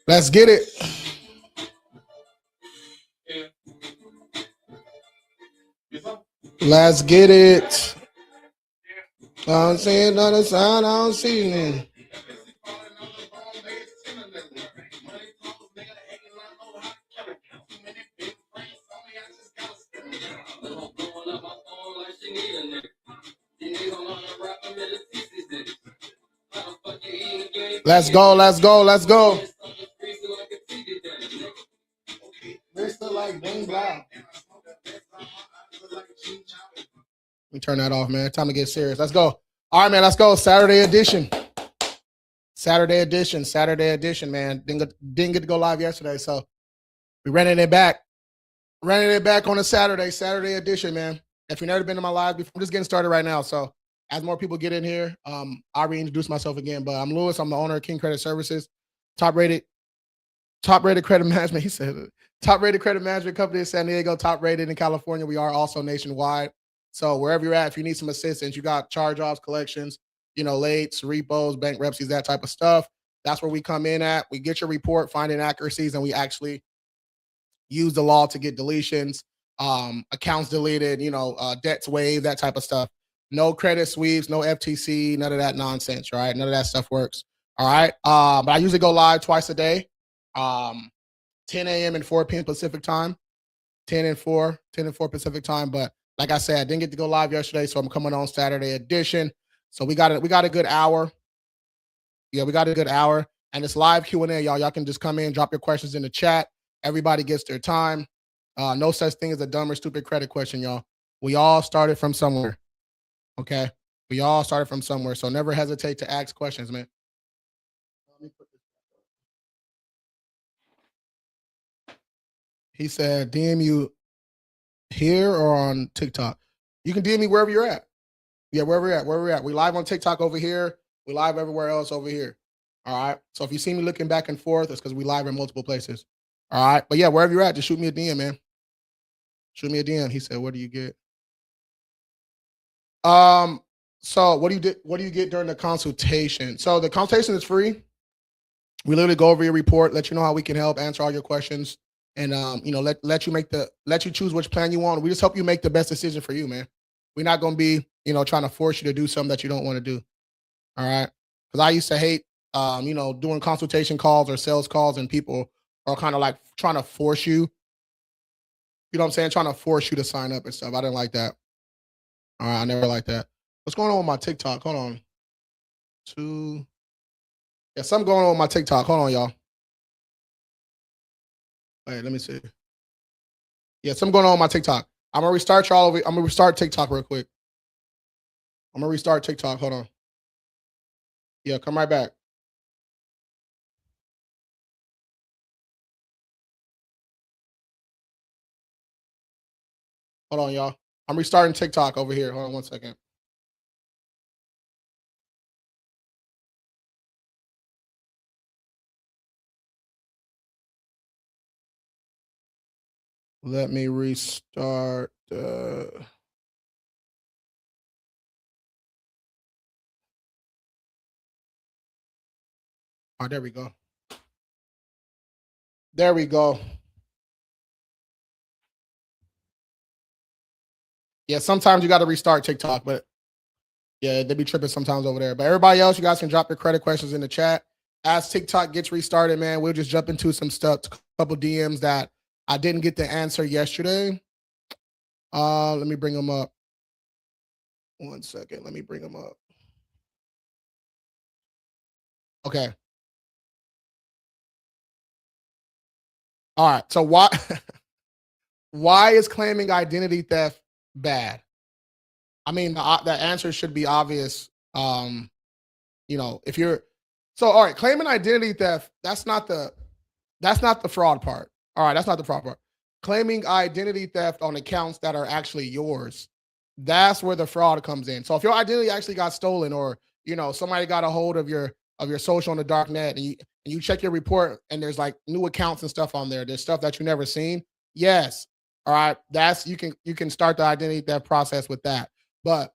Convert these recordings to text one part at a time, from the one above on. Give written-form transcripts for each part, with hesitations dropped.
Let's get it. Let's get it. I don't see another sign. I don't see anything. Let's go. Let's go. Let's go. Let me turn that off, man. Time to get serious. Let's go. All right, man. Let's go. Saturday edition. Saturday edition, man. Didn't get to go live yesterday, so we running it back. Running it back on a Saturday edition, man. If you've never been to my live before, I'm just getting started right now. So as more people get in here, I'll reintroduce myself again. But I'm Lewis. I'm the owner of King Credit Services, top rated credit management. He said top rated credit management company in San Diego, top rated in California. We are also nationwide. So wherever you're at, if you need some assistance, you got charge-offs, collections, lates, repos, bankruptcies, that type of stuff. That's where we come in at. We get your report, find inaccuracies, and we actually use the law to get deletions, accounts deleted, debts waived, that type of stuff. No credit sweeps, no FTC, none of that nonsense, right? None of that stuff works. All right. But I usually go live twice a day, 10 a.m. and 4 p.m. Pacific time, 10 and 4 Pacific time. But like I said, I didn't get to go live yesterday, so I'm coming on Saturday edition. So we got a good hour. Yeah, we got a good hour. And it's live Q&A, y'all. Y'all can just come in, drop your questions in the chat. Everybody gets their time. No such thing as a dumb or stupid credit question, y'all. We all started from somewhere. Okay? We all started from somewhere. So never hesitate to ask questions, man. He said, DM you here or on TikTok? You can DM me wherever you're at. Yeah, wherever we're at. We live on TikTok over here. We live everywhere else over here. All right? So if you see me looking back and forth, it's because we live in multiple places. All right? But yeah, wherever you're at, just shoot me a DM, man. Shoot me a DM. He said, what do you get? So what do you get during the consultation? So the consultation is free. We literally go over your report, let you know how we can help, answer all your questions, and let you choose which plan you want. We just help you make the best decision for you, man. We're not gonna be, trying to force you to do something that you don't want to do. All right. Because I used to hate doing consultation calls or sales calls, and people are kind of like trying to force you. You know what I'm saying? Trying to force you to sign up and stuff. I didn't like that. All right, I never liked that. What's going on with my TikTok? Hold on. Yeah, something going on with my TikTok. Hold on, y'all. Wait, let me see. Yeah, something going on with my TikTok. I'm gonna restart y'all over. I'm gonna restart TikTok real quick. I'm gonna restart TikTok. Hold on. Yeah, come right back. Hold on, y'all. I'm restarting TikTok over here. Hold on one second. Let me restart. Oh, there we go. There we go. Yeah, sometimes you got to restart TikTok, but yeah, they be tripping sometimes over there. But everybody else, you guys can drop your credit questions in the chat. As TikTok gets restarted, man, we'll just jump into some stuff, a couple DMs that I didn't get to answer yesterday. Let me bring them up. One second. Let me bring them up. Okay. All right. So why is claiming identity theft bad? I mean, the answer should be obvious. If you're all right, claiming identity theft, that's not the fraud part. All right, that's not the fraud part. Claiming identity theft on accounts that are actually yours, that's where the fraud comes in. So if your identity actually got stolen, or somebody got a hold of your social on the dark net, and you check your report and there's like new accounts and stuff on there, there's stuff that you never seen. Yes. All right, you can start the identity theft process with that. But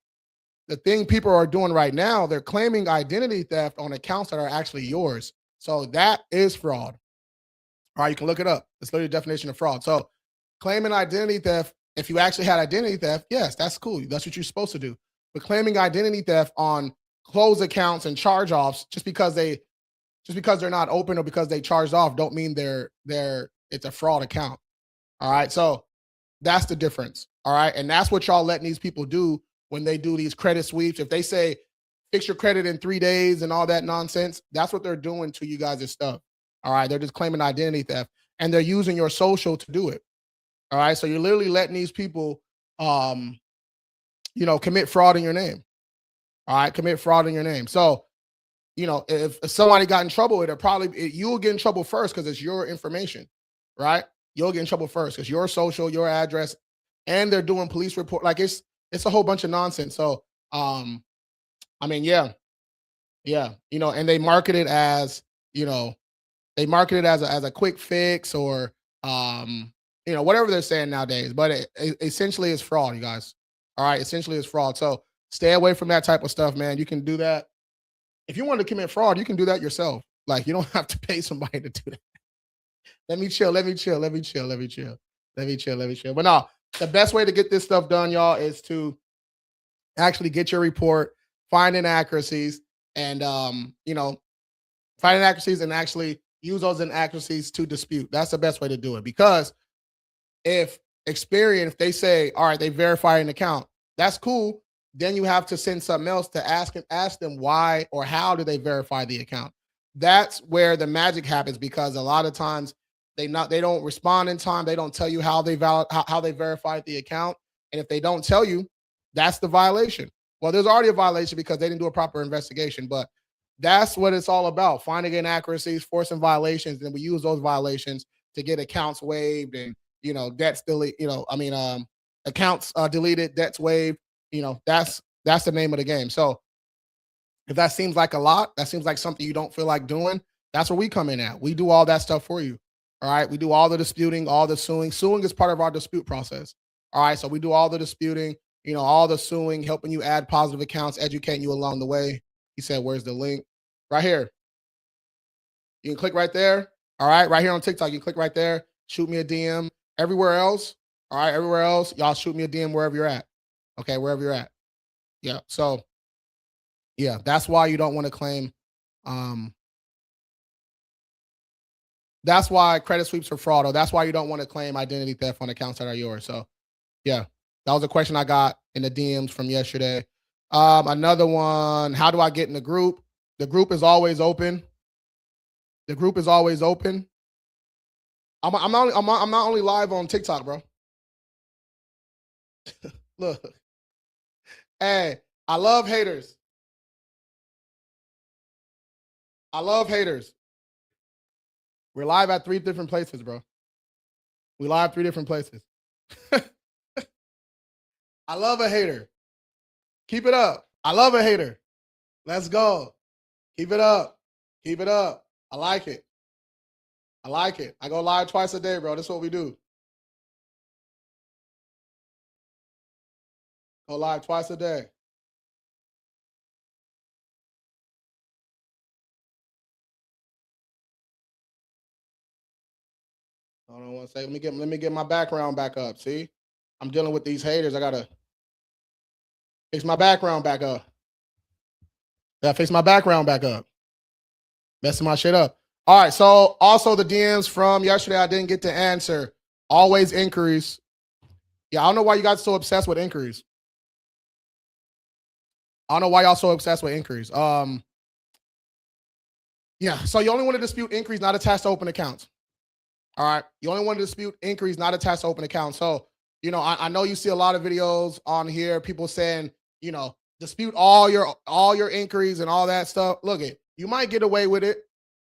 the thing people are doing right now, they're claiming identity theft on accounts that are actually yours. So that is fraud. All right, you can look it up. It's literally the definition of fraud. So claiming identity theft, if you actually had identity theft, yes, that's cool. That's what you're supposed to do. But claiming identity theft on closed accounts and charge-offs just because they're not open or because they charged off don't mean it's a fraud account. All right. So that's the difference. All right. And that's what y'all letting these people do when they do these credit sweeps. If they say fix your credit in 3 days and all that nonsense, that's what they're doing to you guys' stuff. All right. They're just claiming identity theft and they're using your social to do it. All right. So you're literally letting these people commit fraud in your name. All right, commit fraud in your name. So, if somebody got in trouble, you'll get in trouble first because it's your information, right? You'll get in trouble first because your social, your address, and they're doing police report. Like it's a whole bunch of nonsense. So, yeah, and they market it as, as a quick fix or, whatever they're saying nowadays. But it essentially is fraud, you guys. All right, essentially it's fraud. So stay away from that type of stuff, man. You can do that. If you want to commit fraud, you can do that yourself. Like you don't have to pay somebody to do that. Let me chill. But no, the best way to get this stuff done, y'all, is to actually get your report, find inaccuracies, and actually use those inaccuracies to dispute. That's the best way to do it. Because if they say, all right, they verify an account, that's cool. Then you have to send something else to ask them why or how do they verify the account. That's where the magic happens, because a lot of times they don't respond in time. They don't tell you how they verified the account. And if they don't tell you, that's the violation. Well, there's already a violation because they didn't do a proper investigation, but that's what it's all about. Finding inaccuracies, forcing violations, and we use those violations to get accounts waived and, debts delete, accounts deleted, debts waived. That's the name of the game. So if that seems like a lot, that seems like something you don't feel like doing, that's where we come in at. We do all that stuff for you. All right. We do all the disputing, all the suing. Suing is part of our dispute process. All right. So we do all the disputing, all the suing, helping you add positive accounts, educating you along the way. He said, where's the link? Right here. You can click right there. All right. Right here on TikTok, you can click right there. Shoot me a DM. Everywhere else. All right. Everywhere else, y'all shoot me a DM wherever you're at. Okay. Wherever you're at. Yeah. So, yeah, that's why you don't want to claim. That's why credit sweeps are fraud, or that's why you don't want to claim identity theft on accounts that are yours. So, yeah, that was a question I got in the DMs from yesterday. Another one, how do I get in the group? The group is always open. The group is always open. I'm not only live on TikTok, bro. Look. Hey, I love haters. I love haters. We're live at 3 different places, bro. We live 3 different places. I love a hater. Keep it up. I love a hater. Let's go. Keep it up. Keep it up. I like it. I like it. I go live twice a day, bro. That's what we do. Go live twice a day. Hold on one second. Let me get my background back up. See? I'm dealing with these haters. I gotta fix my background back up. Gotta fix my background back up. Messing my shit up. All right. So also the DMs from yesterday I didn't get to answer. Always inquiries. Yeah, I don't know why you guys so obsessed with inquiries. I don't know why y'all so obsessed with inquiries. Yeah, so you only want to dispute inquiries not attached to open accounts. All right. You only want to dispute inquiries not attached to open accounts. So, I know you see a lot of videos on here, people saying, dispute all your inquiries and all that stuff. Look, you might get away with it.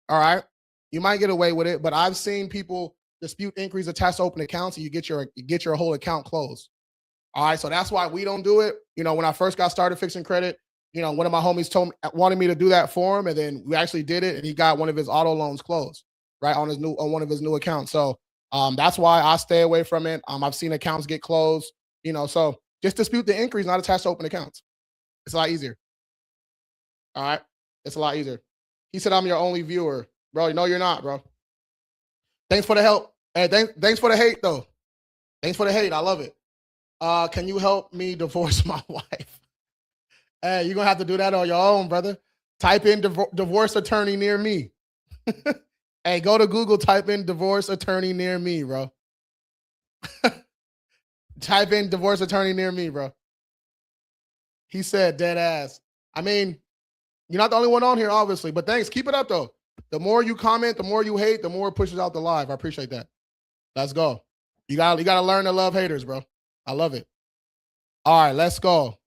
All right. You might get away with it, but I've seen people dispute inquiries attached to open accounts and you get your whole account closed. All right. So that's why we don't do it. When I first got started fixing credit, one of my homies wanted me to do that for him. And then we actually did it and he got one of his auto loans closed, right, on one of his new accounts. So that's why I stay away from it. I've seen accounts get closed, so just dispute the inquiries not attached to open accounts. It's a lot easier. All right. It's a lot easier. He said, I'm your only viewer. Bro, no, you're not, bro. Thanks for the help. Hey, thanks for the hate, though. Thanks for the hate. I love it. Can you help me divorce my wife? Hey, you're going to have to do that on your own, brother. Type in divorce attorney near me. Hey, go to Google, type in divorce attorney near me, bro. Type in divorce attorney near me, bro. He said dead ass. I mean, you're not the only one on here, obviously, but thanks. Keep it up, though. The more you comment, the more you hate, the more it pushes out the live. I appreciate that. Let's go. You gotta learn to love haters, bro. I love it. All right, let's go.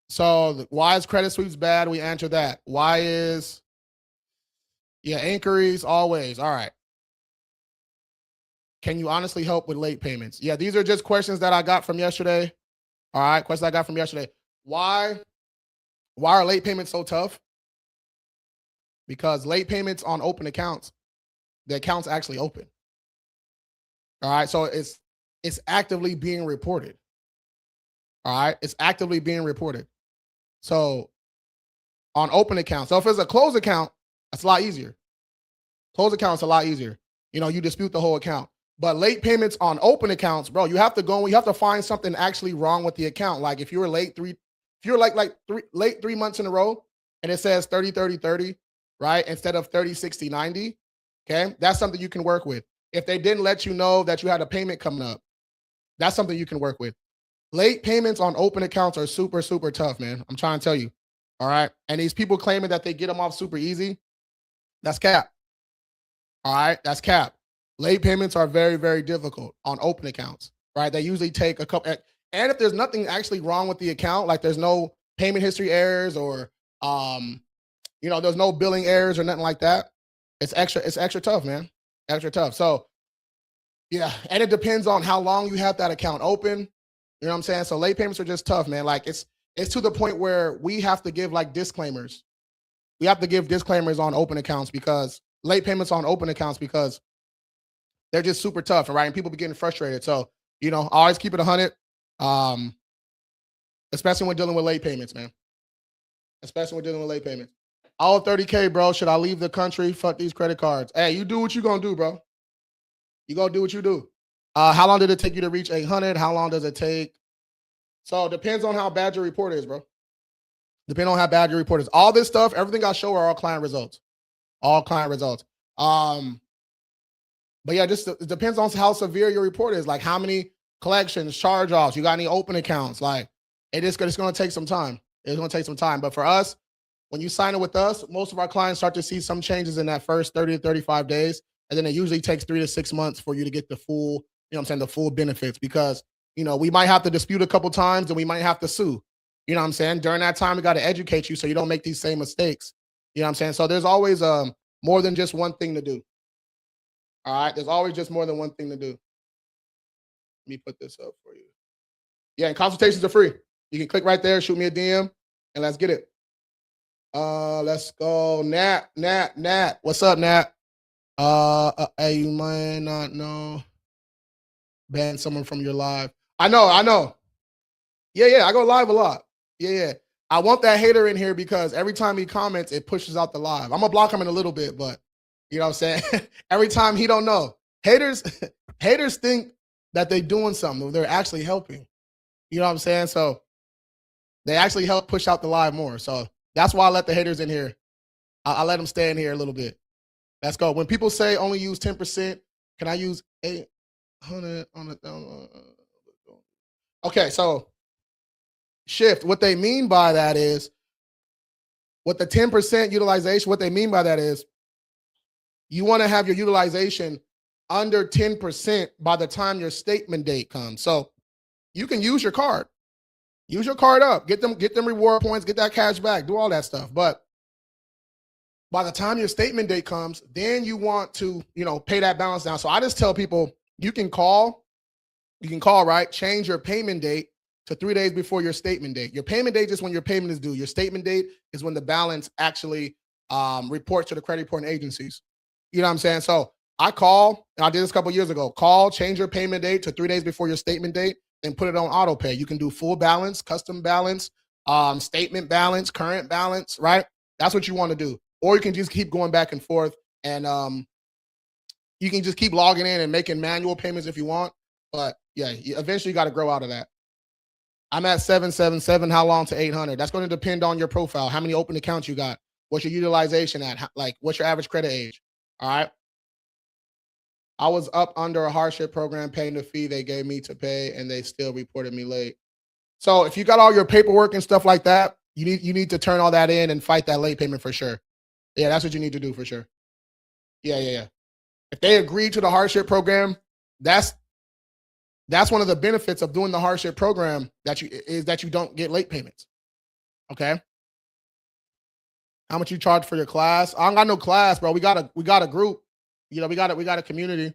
So why is credit sweeps bad? We answered that. Why is, inquiries always. All right. Can you honestly help with late payments? Yeah, these are just questions that I got from yesterday. All right, questions I got from yesterday. Why are late payments so tough? Because late payments on open accounts, the account's actually open. All right, so it's actively being reported. All right, it's actively being reported. So on open accounts, so if it's a closed account, that's a lot easier. Closed account's a lot easier. You dispute the whole account. But late payments on open accounts, bro, you have to find something actually wrong with the account. Like if you were late late 3 months in a row and it says 30, 30, 30, right? Instead of 30, 60, 90. Okay. That's something you can work with. If they didn't let you know that you had a payment coming up, that's something you can work with. Late payments on open accounts are super, super tough, man. I'm trying to tell you. All right. And these people claiming that they get them off super easy, that's cap. All right. That's cap. Late payments are very, very difficult on open accounts, right? They usually take a couple. And if there's nothing actually wrong with the account, like there's no payment history errors or, there's no billing errors or nothing like that, it's extra tough, man. Extra tough. So, yeah. And it depends on how long you have that account open. You know what I'm saying? So late payments are just tough, man. Like it's to the point where we have to give like disclaimers. We have to give disclaimers on open accounts because late payments on open accounts because they're just super tough, right? And people be getting frustrated. So, always keep it 100, especially when dealing with late payments, man. Especially when dealing with late payments. All 30K, bro. Should I leave the country? Fuck these credit cards. Hey, you do what you gonna do, bro. You gonna do what you do. How long did it take you to reach 800? How long does it take? So it depends on how bad your report is, bro. Depending on how bad your report is. All this stuff, everything I show are all client results. All client results. But yeah, just it depends on how severe your report is. Like how many collections, charge-offs, you got any open accounts. Like it's going to take some time. It's going to take some time. But for us, when you sign it with us, most of our clients start to see some changes in that first 30 to 35 days. And then it usually takes 3 to 6 months for you to get the full, the full benefits because, we might have to dispute a couple times and we might have to sue. You know what I'm saying? During that time, we got to educate you so you don't make these same mistakes. You know what I'm saying? So there's always more than just one thing to do. All right. There's always just more than one thing to do. Let me put this up for you. Yeah. And consultations are free. You can click right there, shoot me a DM, and let's get it. Let's go. Nat. What's up, Nat? Hey, you might not know. Ban someone from your live. I know. Yeah. I go live a lot. Yeah. I want that hater in here because every time he comments, it pushes out the live. I'm gonna block him in a little bit, but you know what I'm saying? Every time he don't know. Haters think that they're doing something. They're actually helping. You know what I'm saying? So they actually help push out the live more. So that's why I let the haters in here. I let them stay in here a little bit. Let's go. When people say only use 10%, can I use 800 on the Okay, so shift. What they mean by that is with the 10% utilization, what they mean by that is you want to have your utilization under 10% by the time your statement date comes. So you can use your card. Use your card up. Get them reward points, get that cash back, do all that stuff. But by the time your statement date comes, then you want to, pay that balance down. So I just tell people you can call, right? Change your payment date to 3 days before your statement date. Your payment date is when your payment is due. Your statement date is when the balance actually reports to the credit reporting agencies. You know what I'm saying? So I call, and I did this a couple of years ago, change your payment date to 3 days before your statement date, and put it on auto pay. You can do full balance, custom balance, statement balance, current balance, right? That's what you want to do. Or you can just keep going back and forth, and you can just keep logging in and making manual payments if you want. But yeah, you eventually got to grow out of that. I'm at 777. How long to 800? That's going to depend on your profile. How many open accounts you got? What's your utilization at? Like, what's your average credit age? All right. I was up under a hardship program paying the fee they gave me to pay, and they still reported me late. So if you got all your paperwork and stuff like that, you need to turn all that in and fight that late payment for sure. Yeah, that's what you need to do for sure. Yeah. If they agree to the hardship program, that's one of the benefits of doing the hardship program that you don't get late payments. Okay. How much you charge for your class? I don't got no class, bro. We got a group. We got a community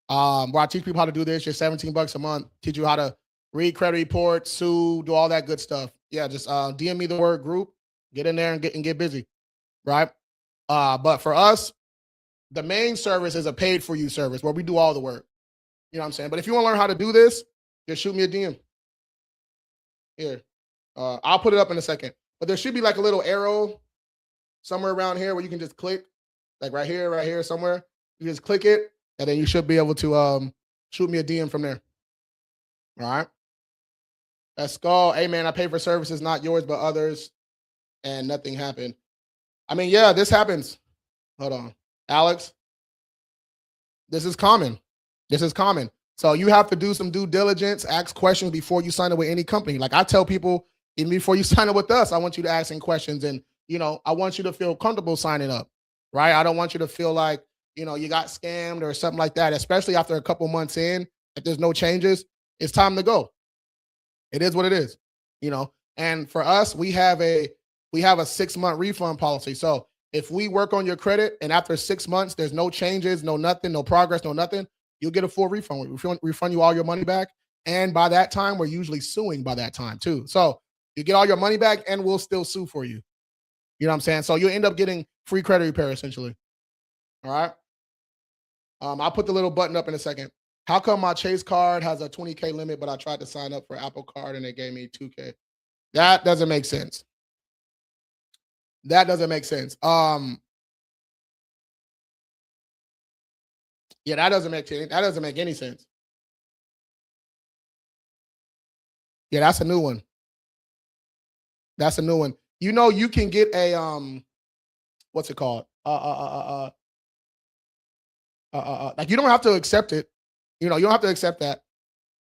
where I teach people how to do this. Just $17 a month. Teach you how to read credit reports, sue, do all that good stuff. Yeah, just DM me the word group. Get in there and get busy, right? But for us, the main service is a paid for you service where we do all the work. You know what I'm saying? But if you want to learn how to do this, just shoot me a DM. Here, I'll put it up in a second. But there should be like a little arrow somewhere around here where you can just click, like right here, somewhere. You just click it, and then you should be able to shoot me a DM from there. All right. Let's go. Hey man, I pay for services, not yours, but others, and nothing happened. I mean, yeah, this happens. Hold on. Alex, this is common. This is common. So you have to do some due diligence, ask questions before you sign up with any company. Like I tell people, even before you sign up with us, I want you to ask some questions, and I want you to feel comfortable signing up, right? I don't want you to feel like you got scammed or something like that. Especially after a couple months in, if there's no changes, it's time to go. It is what it is, And for us, we have a 6-month refund policy. So if we work on your credit and after 6 months there's no changes, no nothing, no progress, no nothing, you'll get a full refund. We refund you all your money back. And by that time, we're usually suing by that time too. So you get all your money back and we'll still sue for you. You know what I'm saying? So you'll end up getting free credit repair essentially. All right. I'll put the little button up in a second. How come my Chase card has a 20K limit, but I tried to sign up for Apple Card and they gave me 2K? That doesn't make sense. That doesn't make sense. Yeah, that doesn't make any sense. Yeah, that's a new one. That's a new one. You can get a what's it called? Like you don't have to accept it. You don't have to accept that.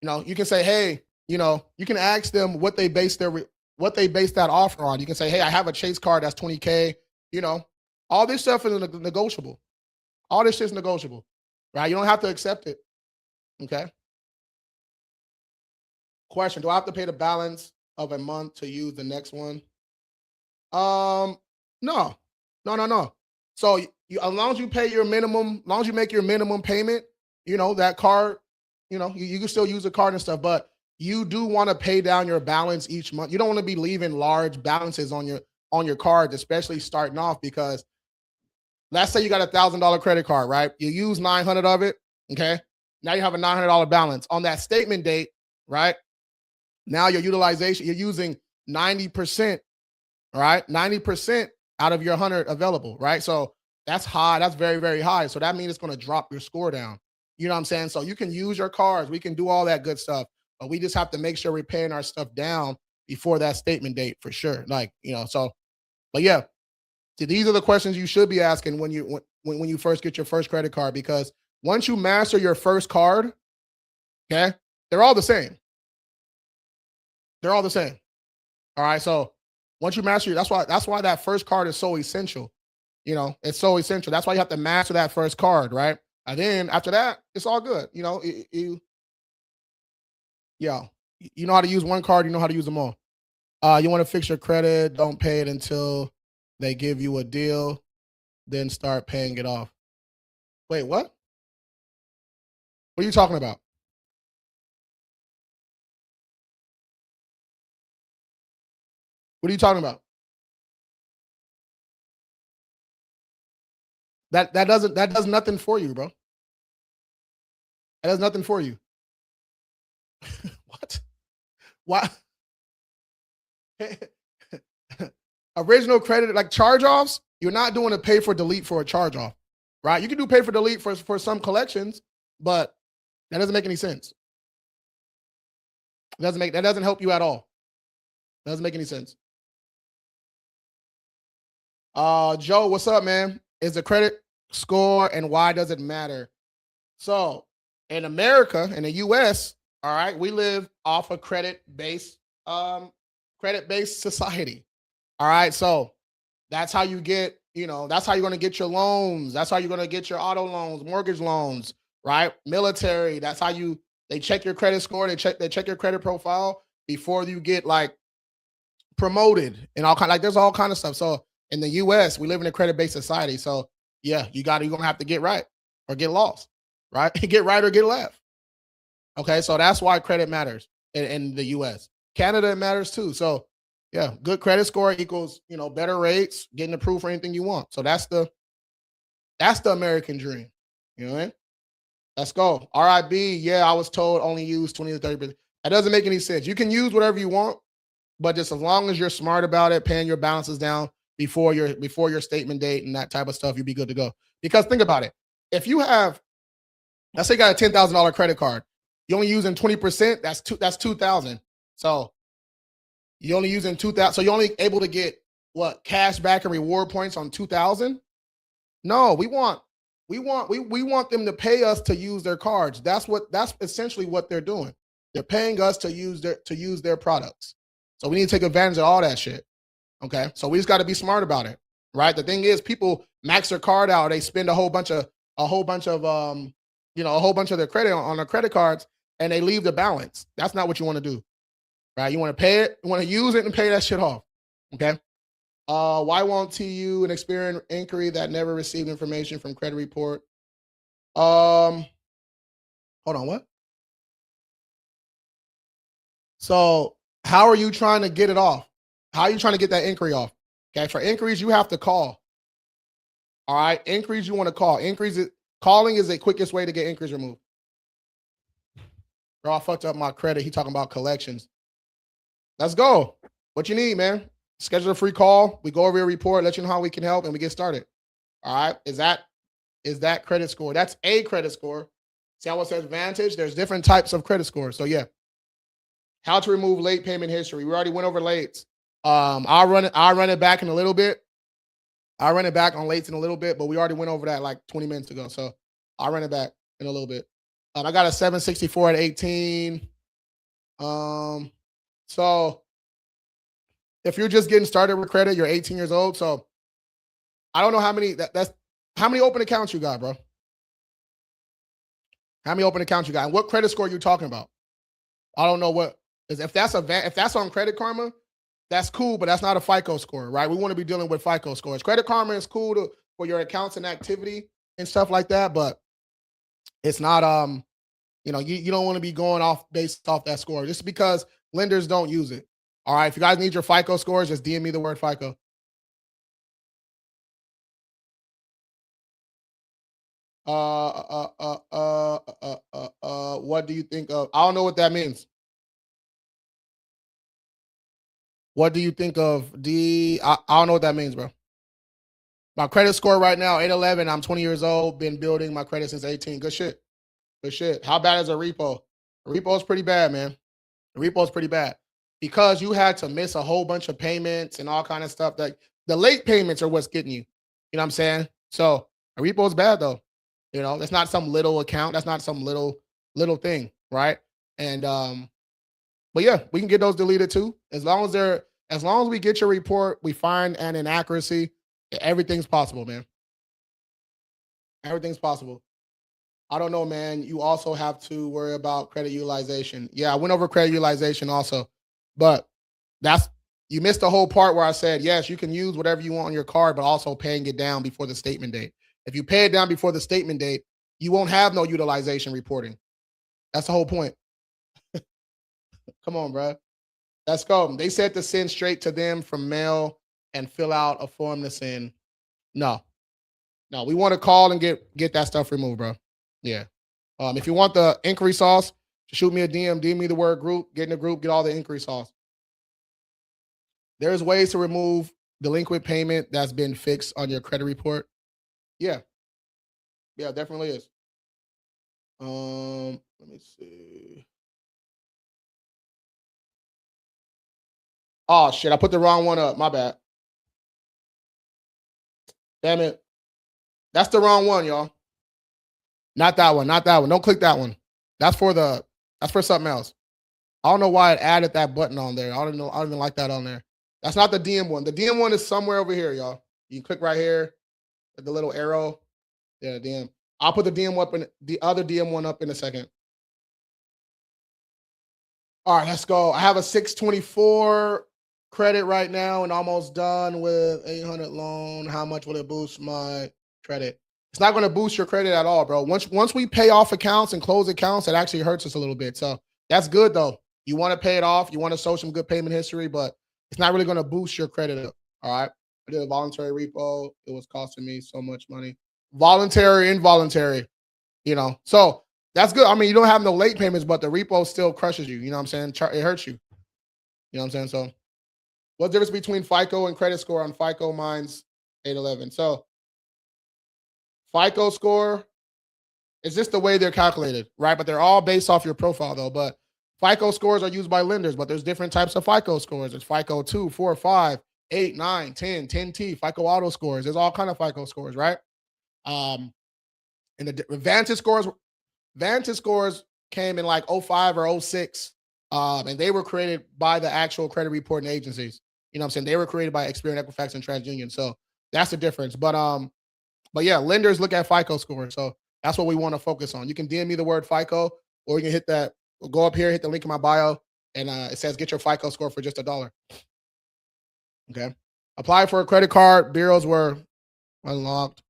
You can say, hey, you can ask them what they base that offer on. You can say, hey, I have a Chase card that's 20K. All this stuff is negotiable. All this shit's negotiable, right? You don't have to accept it. Okay. Question: do I have to pay the balance of a month to use the next one? No, no. So as long as you pay your minimum, as long as you make your minimum payment, that card, you can still use the card and stuff, but you do want to pay down your balance each month. You don't want to be leaving large balances on your cards, especially starting off, because let's say you got $1,000 credit card, right? You use 900 of it, okay? Now you have a $900 balance on that statement date, right? Now your utilization, you're using 90%, all right? 90% out of your 100 available, right? So that's high. That's very, very high. So that means it's going to drop your score down. You know what I'm saying? So you can use your cards. We can do all that good stuff, but we just have to make sure we're paying our stuff down before that statement date for sure. Like, so, but yeah, these are the questions you should be asking when you first get your first credit card, because once you master your first card, okay, they're all the same. They're all the same. All right. So once you master, that's why that first card is so essential. It's so essential. That's why you have to master that first card, right? And then after that, it's all good. Yeah, you know how to use one card, you know how to use them all. You want to fix your credit, don't pay it until they give you a deal, then start paying it off. Wait, what? What are you talking about? What are you talking about? That does nothing for you, bro. That does nothing for you. What? Why? original credit, like charge-offs, you're not doing a pay for delete for a charge-off, right? You can do pay for delete for some collections, but that doesn't make any sense. That doesn't help you at all. Doesn't make any sense. Joe, what's up, man? Is the credit score and why does it matter? So in America, in the US, all right, we live off a credit-based society. All right. So that's how you get, that's how you're going to get your loans. That's how you're going to get your auto loans, mortgage loans, right? Military. That's how they check your credit score. They check your credit profile before you get like promoted and all kind, like there's all kind of stuff. So in the US, we live in a credit-based society. So yeah, you're going to have to get right or get lost, right? Get right or get left. Okay. So that's why credit matters in the US. Canada, it matters too. So yeah, good credit score equals, better rates, getting approved for anything you want. So that's the American dream. You know what I mean? Let's go. RIB, yeah, I was told only use 20 to 30%. That doesn't make any sense. You can use whatever you want, but just as long as you're smart about it, paying your balances down before your statement date and that type of stuff, you'll be good to go. Because think about it. If you have, let's say you got a $10,000 credit card, you're only using 20%, that's $2,000. So you're only using 2,000. So you're only able to get what, cash back and reward points on 2,000? No, we want them to pay us to use their cards. That's essentially what they're doing. They're paying us to use their products. So we need to take advantage of all that shit. Okay. So we just got to be smart about it. Right. The thing is, people max their card out, they spend a whole bunch of their credit on their credit cards, and they leave the balance. That's not what you want to do. Right? You want to pay it, you want to use it and pay that shit off. Okay. Why won't TU an Experian inquiry that never received information from credit report? Hold on, what? So how are you trying to get it off? How are you trying to get that inquiry off? Okay, for inquiries, you have to call. All right, inquiries you want to call. Calling is the quickest way to get inquiries removed. Bro, I fucked up my credit. He talking about collections. Let's go. What you need, man? Schedule a free call. We go over your report, let you know how we can help, and we get started. All right. Is that credit score? That's a credit score. See how it says Vantage? There's different types of credit scores. So yeah. How to remove late payment history. We already went over lates. I'll run it back in a little bit. I'll run it back on lates in a little bit, but we already went over that like 20 minutes ago. So I'll run it back in a little bit. I got a 764 at 18. So if you're just getting started with credit, you're 18 years old. So I don't know how many how many open accounts you got, bro? How many open accounts you got? And what credit score are you talking about? I don't know what is. If that's on Credit Karma, that's cool, but that's not a FICO score, right? We want to be dealing with FICO scores. Credit Karma is cool for your accounts and activity and stuff like that, but it's not you don't want to be going off based off that score just because lenders don't use it. All right, if you guys need your FICO scores, just DM me the word FICO. What do you think of? I don't know what that means. What do you think of I don't know what that means, bro. My credit score right now, 811. I'm 20 years old. Been building my credit since 18. Good shit. Good shit. How bad is a repo? A repo is pretty bad, man. A repo is pretty bad because you had to miss a whole bunch of payments and all kind of stuff. That the late payments are what's getting you. You know what I'm saying? So a repo is bad though. That's not some little account. That's not some little thing, right? And but yeah, we can get those deleted too. As long as we get your report, we find an inaccuracy, everything's possible, man. Everything's possible. I don't know, man. You also have to worry about credit utilization. Yeah, I went over credit utilization also, but you missed the whole part where I said, yes, you can use whatever you want on your card, but also paying it down before the statement date. If you pay it down before the statement date, you won't have no utilization reporting. That's the whole point. Come on, bro. Let's go. They said to send straight to them from mail and fill out a form to send. No, we want to call and get that stuff removed, bro. Yeah. If you want the inquiry sauce, shoot me a DM me the word group, get in the group, get all the inquiry sauce. There's ways to remove delinquent payment that's been fixed on your credit report? Yeah. Yeah, definitely is. Let me see. Oh shit, I put the wrong one up. My bad. Damn it. That's the wrong one, y'all. Not that one. Not that one. Don't click that one. That's for something else. I don't know why it added that button on there. I don't know. I don't even like that on there. That's not the DM one. The DM one is somewhere over here, y'all. You click right here, the little arrow. Yeah, DM. I'll put the DM up in the other DM one up in a second. All right, let's go. I have a 624 credit right now and almost done with 800 loan. How much will it boost my credit? It's not going to boost your credit at all, bro. Once we pay off accounts and close accounts, it actually hurts us a little bit. So that's good though. You want to pay it off. You want to show some good payment history, but it's not really going to boost your credit up. All right. I did a voluntary repo. It was costing me so much money. Voluntary, involuntary, So that's good. I mean, you don't have no late payments, but the repo still crushes you. You know what I'm saying? It hurts you. You know what I'm saying? So what's the difference between FICO and credit score? On FICO, mine's 811. So FICO score is just the way they're calculated, right? But they're all based off your profile, though. But FICO scores are used by lenders, but there's different types of FICO scores. There's FICO 2, 4, 5, 8, 9, 10, 10T, FICO auto scores. There's all kind of FICO scores, right? And the Vantage scores came in like 05 or 06, and they were created by the actual credit reporting agencies. You know what I'm saying? They were created by Experian, Equifax, and TransUnion. So that's the difference. But yeah, lenders look at FICO scores. So that's what we want to focus on. You can DM me the word FICO, or you can hit that. Go up here, hit the link in my bio, and it says get your FICO score for just $1. Okay. Apply for a credit card. Bureaus were unlocked,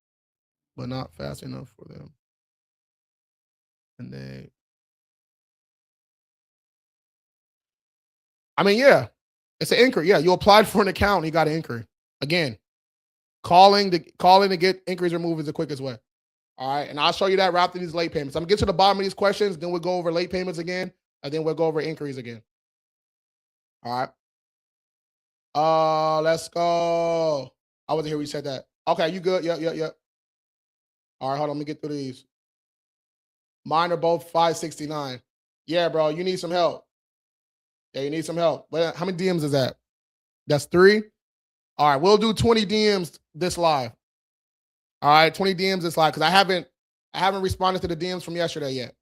but not fast enough for them. And yeah, it's an inquiry. Yeah, you applied for an account and you got an inquiry. Again, calling to get inquiries removed is the quickest way. All right, and I'll show you that right after these late payments. I'm gonna get to the bottom of these questions, then we'll go over late payments again, and then we'll go over inquiries again. All right. Let's go. I wasn't here when you said that. Okay, you good? Yep. All right, hold on. Let me get through these. Mine are both 569. Yeah, bro, you need some help. Yeah, you need some help. But how many DMs is that? That's 3. All right, we'll do 20 DMs this live. All right, 20 DMs this live because I haven't responded to the DMs from yesterday yet.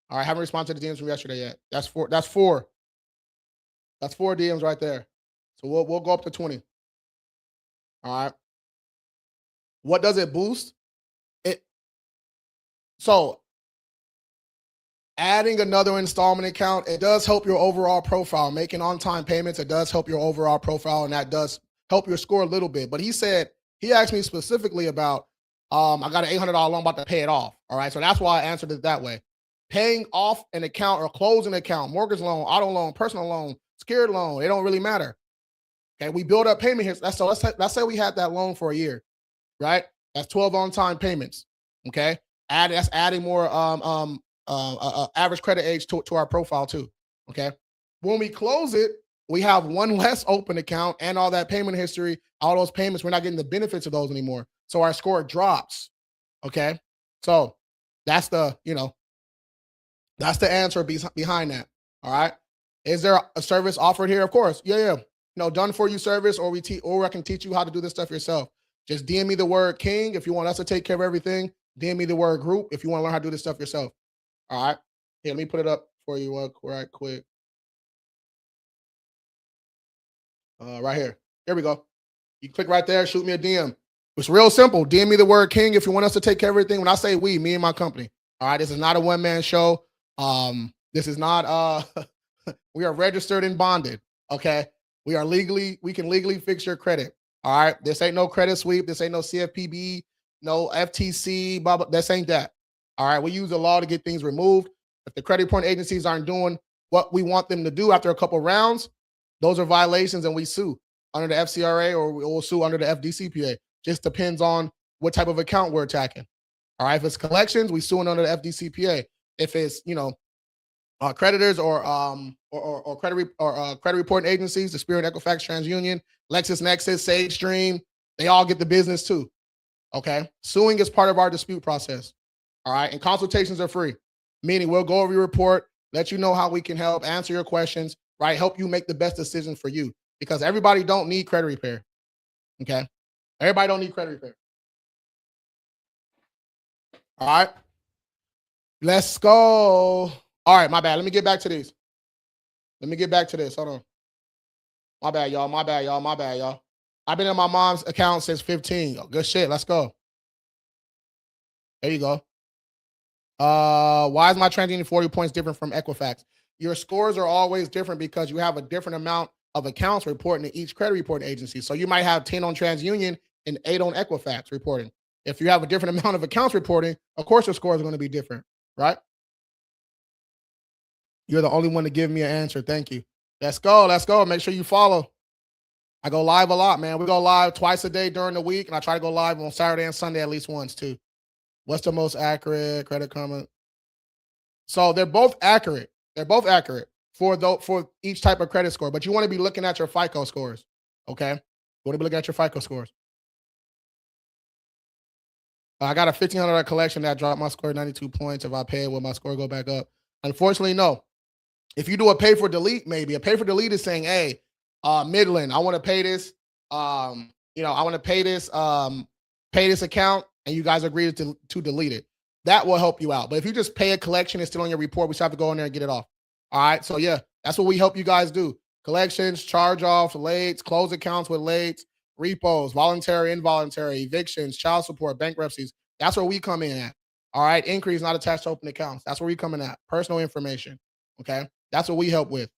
All right, I haven't responded to the DMs from yesterday yet. That's 4. That's 4. That's 4 DMs right there. So we'll go up to 20. All right. What does it boost? So adding another installment account, it does help your overall profile. Making on-time payments, it does help your overall profile, and that does help your score a little bit. But he asked me specifically about, I got an $800 loan, I'm about to pay it off. All right, so that's why I answered it that way. Paying off an account or closing an account, mortgage loan, auto loan, personal loan, secured loan, it don't really matter. Okay, we build up payment history. Let's say we had that loan for a year, right? That's 12 on-time payments. Okay, that's adding more average credit age to our profile too. Okay, when we close it, we have one less open account and all that payment history, all those payments. We're not getting the benefits of those anymore, so our score drops. Okay, so that's the answer behind that. All right, is there a service offered here? Of course, yeah. Done for you service, or I can teach you how to do this stuff yourself. Just DM me the word King if you want us to take care of everything. DM me the word Group if you want to learn how to do this stuff yourself. All right. Here, let me put it up for you right quick. Right here. Here we go. You click right there, shoot me a DM. It's real simple. DM me the word King if you want us to take care of everything. When I say we, me and my company. All right. This is not a one-man show. This is not we are registered and bonded. Okay. We can legally fix your credit. All right. This ain't no credit sweep. This ain't no CFPB, no FTC, blah, blah. This ain't that. All right. We use the law to get things removed. If the credit reporting agencies aren't doing what we want them to do after a couple rounds, those are violations and we sue under the FCRA or we'll sue under the FDCPA. Just depends on what type of account we're attacking. All right. If it's collections, we sue under the FDCPA. If it's, creditors or credit reporting agencies, the Spirit, Equifax, TransUnion, LexisNexis, SageStream, they all get the business too. Okay, suing is part of our dispute process. All right, and consultations are free, meaning we'll go over your report, let you know how we can help, answer your questions, right? Help you make the best decision for you, because everybody don't need credit repair. Okay, everybody don't need credit repair. All right, let's go. All right, my bad. Let me get back to these. Let me get back to this. Hold on. My bad, y'all. My bad, y'all. My bad, y'all. I've been in my mom's account since 15. Oh, good shit. Let's go. There you go. Why is my TransUnion 40 points different from Equifax? Your scores are always different because you have a different amount of accounts reporting to each credit reporting agency. So you might have 10 on TransUnion and 8 on Equifax reporting. If you have a different amount of accounts reporting, of course your scores are going to be different, right? You're the only one to give me an answer. Thank you. Let's go. Let's go. Make sure you follow. I go live a lot, man. We go live twice a day during the week, and I try to go live on Saturday and Sunday at least once too. What's the most accurate credit comment? So they're both accurate. They're both accurate for each type of credit score, but you want to be looking at your FICO scores. Okay, you want to be looking at your FICO scores. I got a $1,500 collection that dropped my score 92 points. If I pay it, will my score go back up? Unfortunately, no. If you do a pay for delete, maybe a pay for delete is saying, hey, Midland, I want to pay this. I want to pay this account, and you guys agree to delete it. That will help you out. But if you just pay a collection, it's still on your report. We still have to go in there and get it off. All right. So yeah, that's what we help you guys do. Collections, charge off, lates, close accounts with lates, repos, voluntary, involuntary, evictions, child support, bankruptcies. That's where we come in at. All right. Increase not attached to open accounts. That's where we come in at. Personal information. Okay. That's what we help with.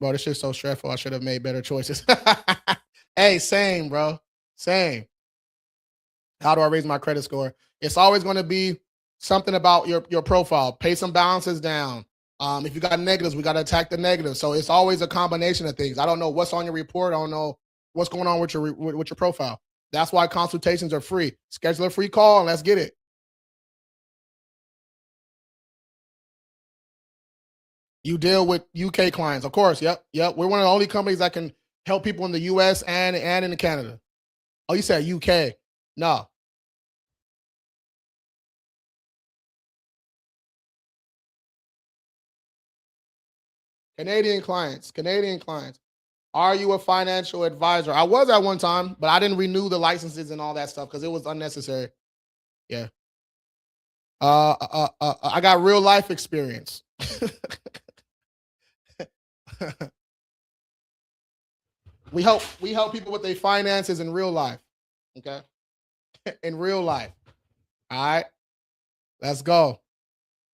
Bro, this shit's so stressful. I should have made better choices. Hey, same, bro. Same. How do I raise my credit score? It's always going to be something about your profile. Pay some balances down. If you got negatives, we got to attack the negatives. So it's always a combination of things. I don't know what's on your report. I don't know what's going on with your profile. That's why consultations are free. Schedule a free call and let's get it. You deal with UK clients, of course. Yep. We're one of the only companies that can help people in the US and in Canada. Oh, you said UK? No. Canadian clients. Are you a financial advisor? I was at one time, but I didn't renew the licenses and all that stuff because it was unnecessary. Yeah. I got real life experience. we help people with their finances in real life. Okay. In real life. All right. Let's go.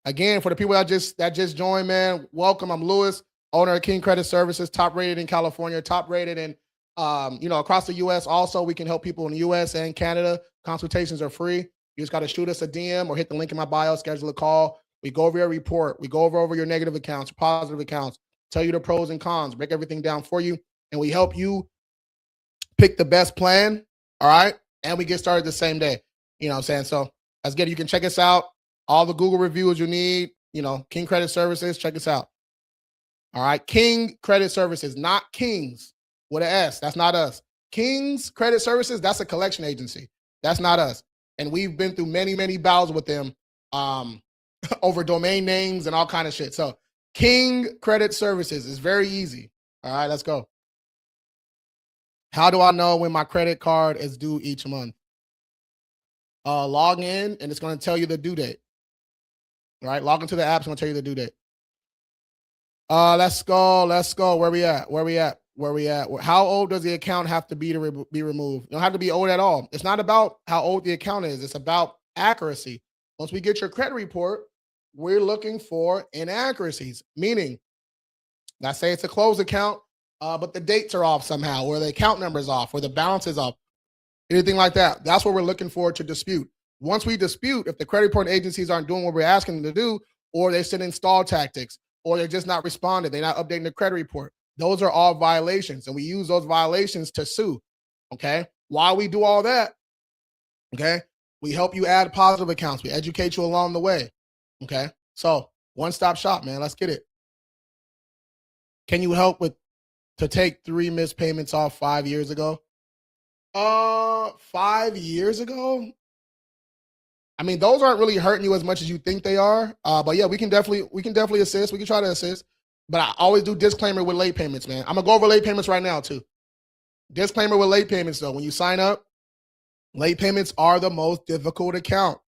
Again, for the people that just joined, man, welcome. I'm Lewis, owner of King Credit Services, top rated in California, top rated in across the US. Also, we can help people in the US and Canada. Consultations are free. You just got to shoot us a DM or hit the link in my bio, schedule a call. We go over your report. We go over your negative accounts, your positive accounts, tell you the pros and cons, break everything down for you. And we help you pick the best plan. All right. And we get started the same day. You know what I'm saying? So let's get it. You can check us out. All the Google reviews you need, King Credit Services, check us out. All right. King Credit Services, not Kings with an S. That's not us. King's Credit Services, that's a collection agency. That's not us. And we've been through many, many battles with them over domain names and all kind of shit. So King Credit Services is very easy. All right, let's go. How do I know when my credit card is due each month? Log in and it's going to tell you the due date. All right, log into the app. It's going to tell you the due date. Let's go. Where we at? How old does the account have to be to be removed? You don't have to be old at all. It's not about how old the account is. It's about accuracy. Once we get your credit report, we're looking for inaccuracies, meaning, let's say it's a closed account, but the dates are off somehow, or the account number is off, or the balance is off, anything like that. That's what we're looking for to dispute. Once we dispute, if the credit reporting agencies aren't doing what we're asking them to do, or they send in stall tactics, or they're just not responding, they're not updating the credit report, those are all violations, and we use those violations to sue. Okay. While we do all that, okay, we help you add positive accounts. We educate you along the way. Okay. So One-stop shop, man. Let's get it. Can you help to take 3 missed payments off 5 years ago? 5 years ago? I mean, those aren't really hurting you as much as you think they are. But yeah, we can definitely assist. We can try to assist. But I always do disclaimer with late payments, man. I'm gonna go over late payments right now too. Disclaimer with late payments though. When you sign up, late payments are the most difficult account.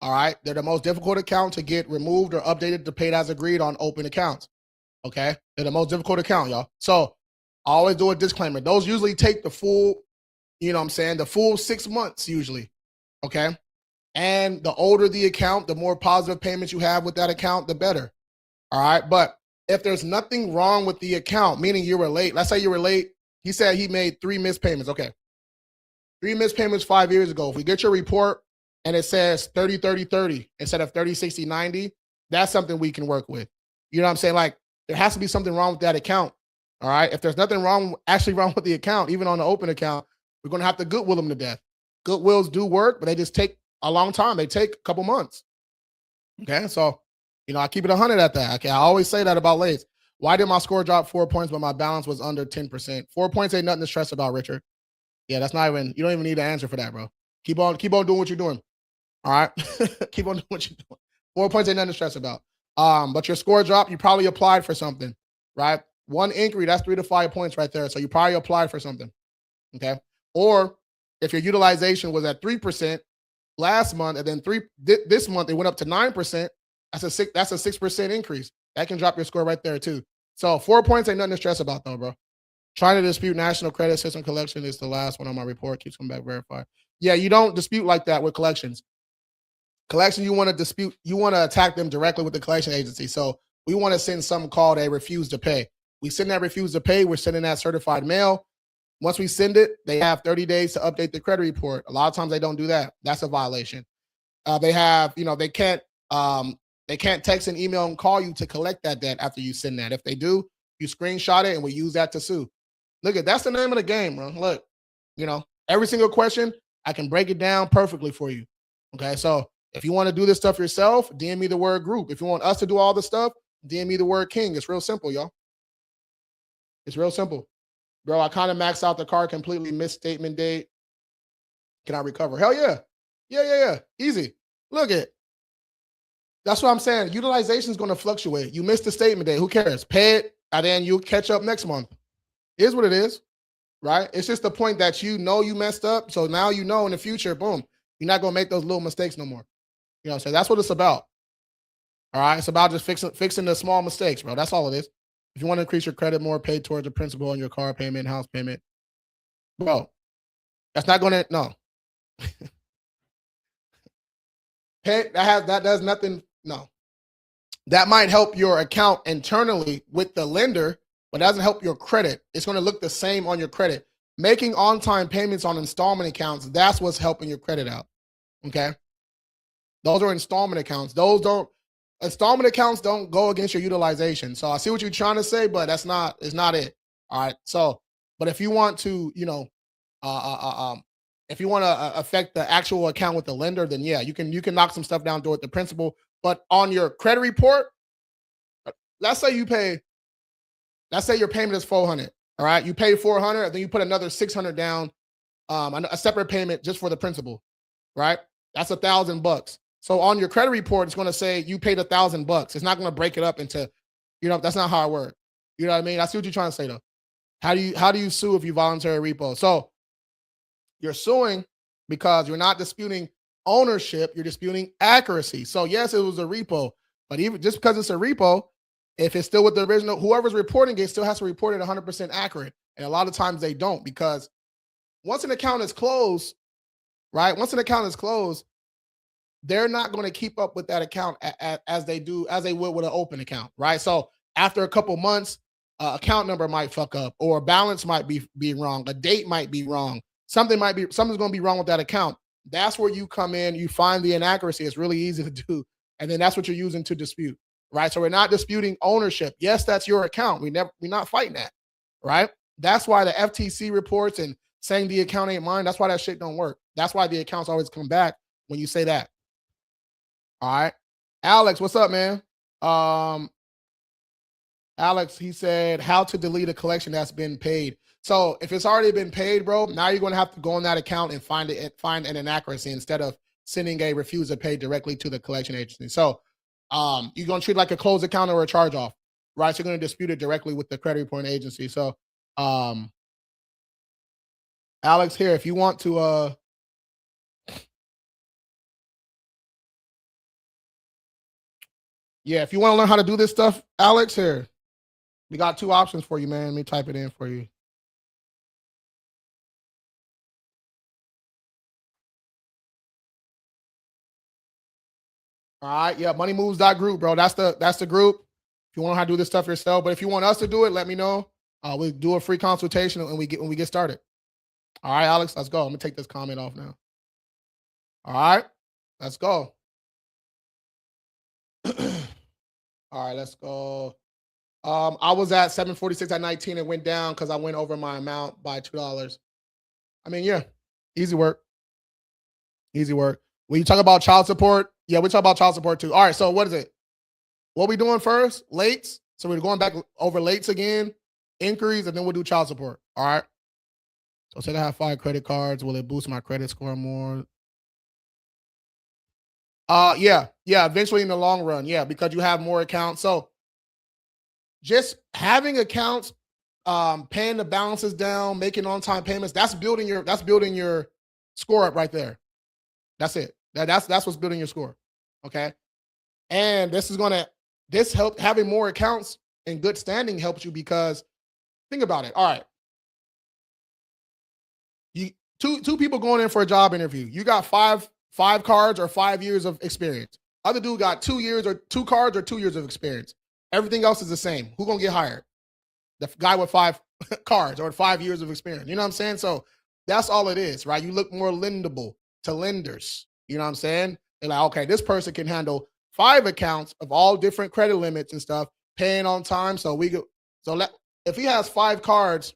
All right, they're the most difficult account to get removed or updated to paid as agreed on open accounts. Okay, they're the most difficult account, y'all. So I always do a disclaimer. Those usually take the full, you know what I'm saying, the full 6 months usually. Okay. And the older the account, the more positive payments you have with that account, the better. All right. But if there's nothing wrong with the account, meaning you were late, let's say you were late. He said he made 3 missed payments. Okay. 3 missed payments 5 years ago. If we get your report and it says 30, 30, 30 instead of 30, 60, 90, that's something we can work with. You know what I'm saying? Like there has to be something wrong with that account. All right. If there's nothing wrong with the account, even on the open account, we're going to have to goodwill them to death. Goodwills do work, but they just take a long time. They take a couple months. Okay. So, I keep it 100 at that. Okay. I always say that about lates. Why did my score drop 4 points, but my balance was under 10%? 4 points ain't nothing to stress about, Richard. Yeah, that's not even, you don't even need an answer for that, bro. Keep on doing what you're doing. All right. Keep on doing what you're doing. 4 points ain't nothing to stress about. But your score drop, you probably applied for something, right? One inquiry, that's 3 to 5 points right there. So you probably applied for something. Okay. Or if your utilization was at 3% last month, and then this month it went up to 9%, that's a 6% increase. That can drop your score right there too. So 4 points ain't nothing to stress about though, bro. Trying to dispute national credit system collection is the last one on my report. Keeps coming back verified. Yeah, you don't dispute like that with collections. Collection, you want to dispute, you want to attack them directly with the collection agency. So we want to send something called a refuse to pay. We send that refuse to pay. We're sending that certified mail. Once we send it, they have 30 days to update the credit report. A lot of times they don't do that. That's a violation. They have, they can't text and email and call you to collect that debt after you send that. If they do, you screenshot it and we use that to sue. Look, that's the name of the game, bro. Look, every single question, I can break it down perfectly for you. Okay, so if you want to do this stuff yourself, DM me the word group. If you want us to do all the stuff, DM me the word king. It's real simple, y'all. It's real simple. Bro, I kind of maxed out the card completely, missed statement date. Can I recover? Hell yeah. Yeah. Easy. Look at. That's what I'm saying. Utilization is going to fluctuate. You missed the statement date. Who cares? Pay it, and then you catch up next month. Here's what it is, right? It's just the point that you messed up. So now in the future, boom, you're not going to make those little mistakes no more. You know what I'm saying? That's what it's about. All right? It's about just fixing the small mistakes, bro. That's all it is. If you want to increase your credit more, pay towards the principal on your car payment, house payment. Bro, that's not going to, no. That does nothing. No. That might help your account internally with the lender, but it doesn't help your credit. It's going to look the same on your credit. Making on-time payments on installment accounts, that's what's helping your credit out. Okay? Those are installment accounts. Installment accounts don't go against your utilization. So I see what you're trying to say, but it's not it. All right. So, but if you want to, if you want to affect the actual account with the lender, then yeah, you can knock some stuff down, do it the principal. But on your credit report, let's say your payment is $400. All right, you pay $400, and then you put another $600 down, a separate payment just for the principal, right? That's $1,000. So on your credit report, it's going to say you paid $1,000. It's not going to break it up into, that's not how it works. You know what I mean? I see what you're trying to say though. How do you sue if you voluntary repo? So you're suing because you're not disputing ownership, you're disputing accuracy. So yes, it was a repo, but even just because it's a repo, if it's still with the original, whoever's reporting it still has to report it 100% accurate. And a lot of times they don't, because once an account is closed, right? Once an account is closed, they're not going to keep up with that account as they would with an open account, right? So after a couple months, account number might fuck up, or a balance might be wrong, a date might be wrong, something's going to be wrong with that account. That's where you come in, you find the inaccuracy. It's really easy to do, and then that's what you're using to dispute, right? So we're not disputing ownership. Yes, that's your account. We're not fighting that, right? That's why the FTC reports and saying the account ain't mine, that's why that shit don't work. That's why the accounts always come back when you say that. All right. Alex, what's up, man? Alex, he said how to delete a collection that's been paid. So if it's already been paid, bro, now you're going to have to go on that account and find an inaccuracy instead of sending a refuse to pay directly to the collection agency. So you're going to treat it like a closed account or a charge off, right? So you're going to dispute it directly with the credit reporting agency. So Alex, here, if you want to yeah, if you want to learn how to do this stuff, Alex, here, we got 2 options for you, man. Let me type it in for you. All right, yeah, MoneyMoves.group, bro. That's the group. If you want to know how to do this stuff yourself, but if you want us to do it, let me know. We'll do a free consultation when we get started. All right, Alex, let's go. I'm gonna take this comment off now. All right, let's go. All right, let's go. I was at 746 at 19 and went down because I went over my amount by $2. I mean, yeah, easy work. Easy work. When you talk about child support, yeah, we talk about child support too. All right, so what is it? What we doing first? Lates. So we're going back over lates again, inquiries, and then we'll do child support. All right. So say I have 5 credit cards. Will it boost my credit score more? Yeah. Eventually in the long run, yeah, because you have more accounts. So just having accounts, paying the balances down, making on-time payments, that's building your score up right there. That's it. That's what's building your score. Okay. And this help having more accounts in good standing helps you because think about it. All right. You two people going in for a job interview. You got five cards or 5 years of experience. Other dude got 2 years or 2 cards or 2 years of experience. Everything else is the same. Who gonna get hired? The guy with 5 cards or 5 years of experience. You know what I'm saying? So that's all it is, right? You look more lendable to lenders. You know what I'm saying? They're like, okay, this person can handle 5 accounts of all different credit limits and stuff, paying on time. So if he has 5 cards,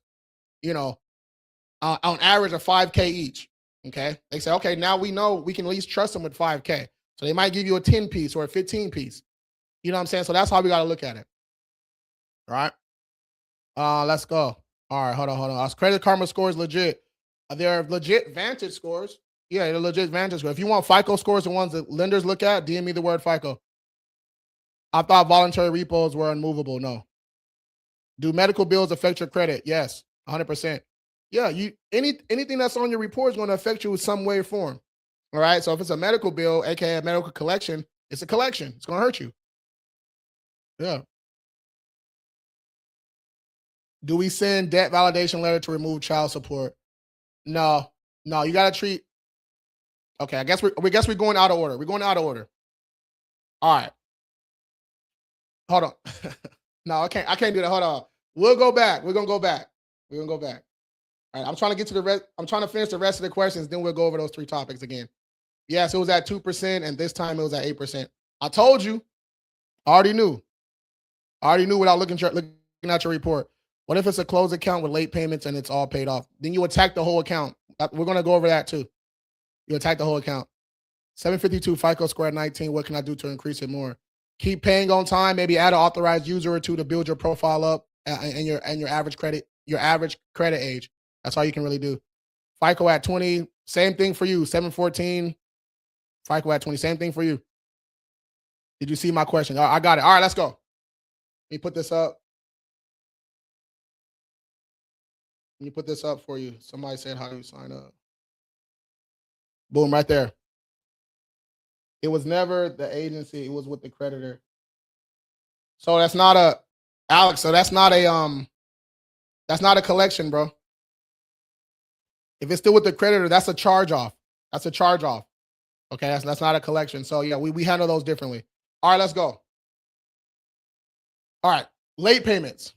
you know, on average of 5K each. Okay. They say, okay, now we know we can at least trust them with 5K. So they might give you a 10 piece or a 15 piece. You know what I'm saying? So that's how we got to look at it. All right. Let's go. All right. Hold on. Our Credit Karma scores legit. They're legit Vantage scores. Yeah, they're legit Vantage scores. If you want FICO scores, the ones that lenders look at, DM me the word FICO. I thought voluntary repos were unmovable. No. Do medical bills affect your credit? Yes, 100%. Yeah, anything that's on your report is going to affect you in some way or form. All right. So if it's a medical bill, aka a medical collection, it's a collection. It's going to hurt you. Yeah. Do we send debt validation letter to remove child support? No. You got to treat. Okay, I guess we're going out of order. We're going out of order. All right. Hold on. No, I can't do that. Hold on. We'll go back. We're gonna go back. All right. I'm trying to get to the rest. I'm trying to finish the rest of the questions. Then we'll go over those 3 topics again. Yes, it was at 2%, and this time it was at 8%. I told you. I already knew without looking at your report. What if it's a closed account with late payments and it's all paid off? Then you attack the whole account. We're gonna go over that too. You attack the whole account. 752 FICO score at 19. What can I do to increase it more? Keep paying on time. Maybe add an authorized user or 2 to build your profile up and your average credit age. That's all you can really do. FICO at 20. Same thing for you. 714. FICO at 20. Same thing for you. Did you see my question? I got it. All right, let's go. Let me put this up. Let me put this up for you. Somebody said, how do you sign up? Boom, right there. It was never the agency. It was with the creditor. So that's not a Alex. So that's not a collection, bro. If it's still with the creditor, that's a charge off. That's a charge off. Okay, that's not a collection. So yeah, we handle those differently. All right, let's go. All right, late payments.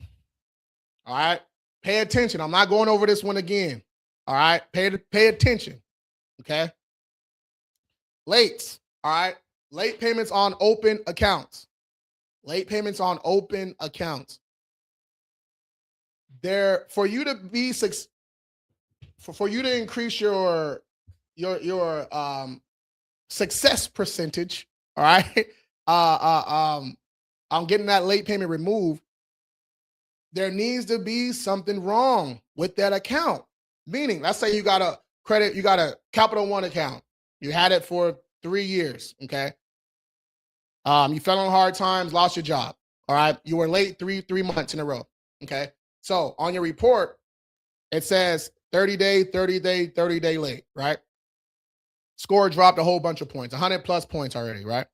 All right, pay attention. I'm not going over this one again. All right, pay attention. Okay, lates. All right, late payments on open accounts. Late payments on open accounts. There for you to be for you to increase your success percentage. All right. I'm getting that late payment removed, there needs to be something wrong with that account. Meaning, let's say you got a Capital One account. You had it for 3 years, okay? You fell on hard times, lost your job. All right. You were late three months in a row. Okay. So on your report, it says 30-day, 30-day, 30-day late, right? Score dropped a whole bunch of points, 100 plus points already, right?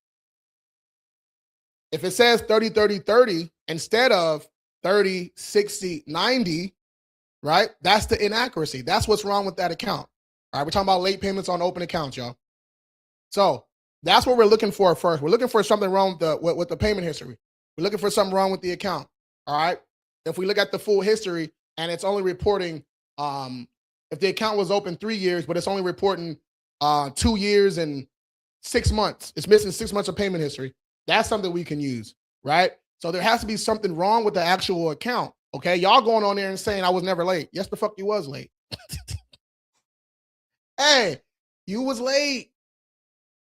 If it says 30, 30, 30 instead of 30, 60, 90, right? That's the inaccuracy. That's what's wrong with that account. All right. We're talking about late payments on open accounts, y'all. So that's what we're looking for first. We're looking for something wrong with the payment history. We're looking for something wrong with the account. All right. If we look at the full history and it's only reporting, if the account was open 3 years, but it's only reporting 2 years and 6 months, it's missing 6 months of payment history. That's something we can use, right? So there has to be something wrong with the actual account. Okay. Y'all going on there and saying I was never late. Yes, the fuck you was late. Hey, you was late.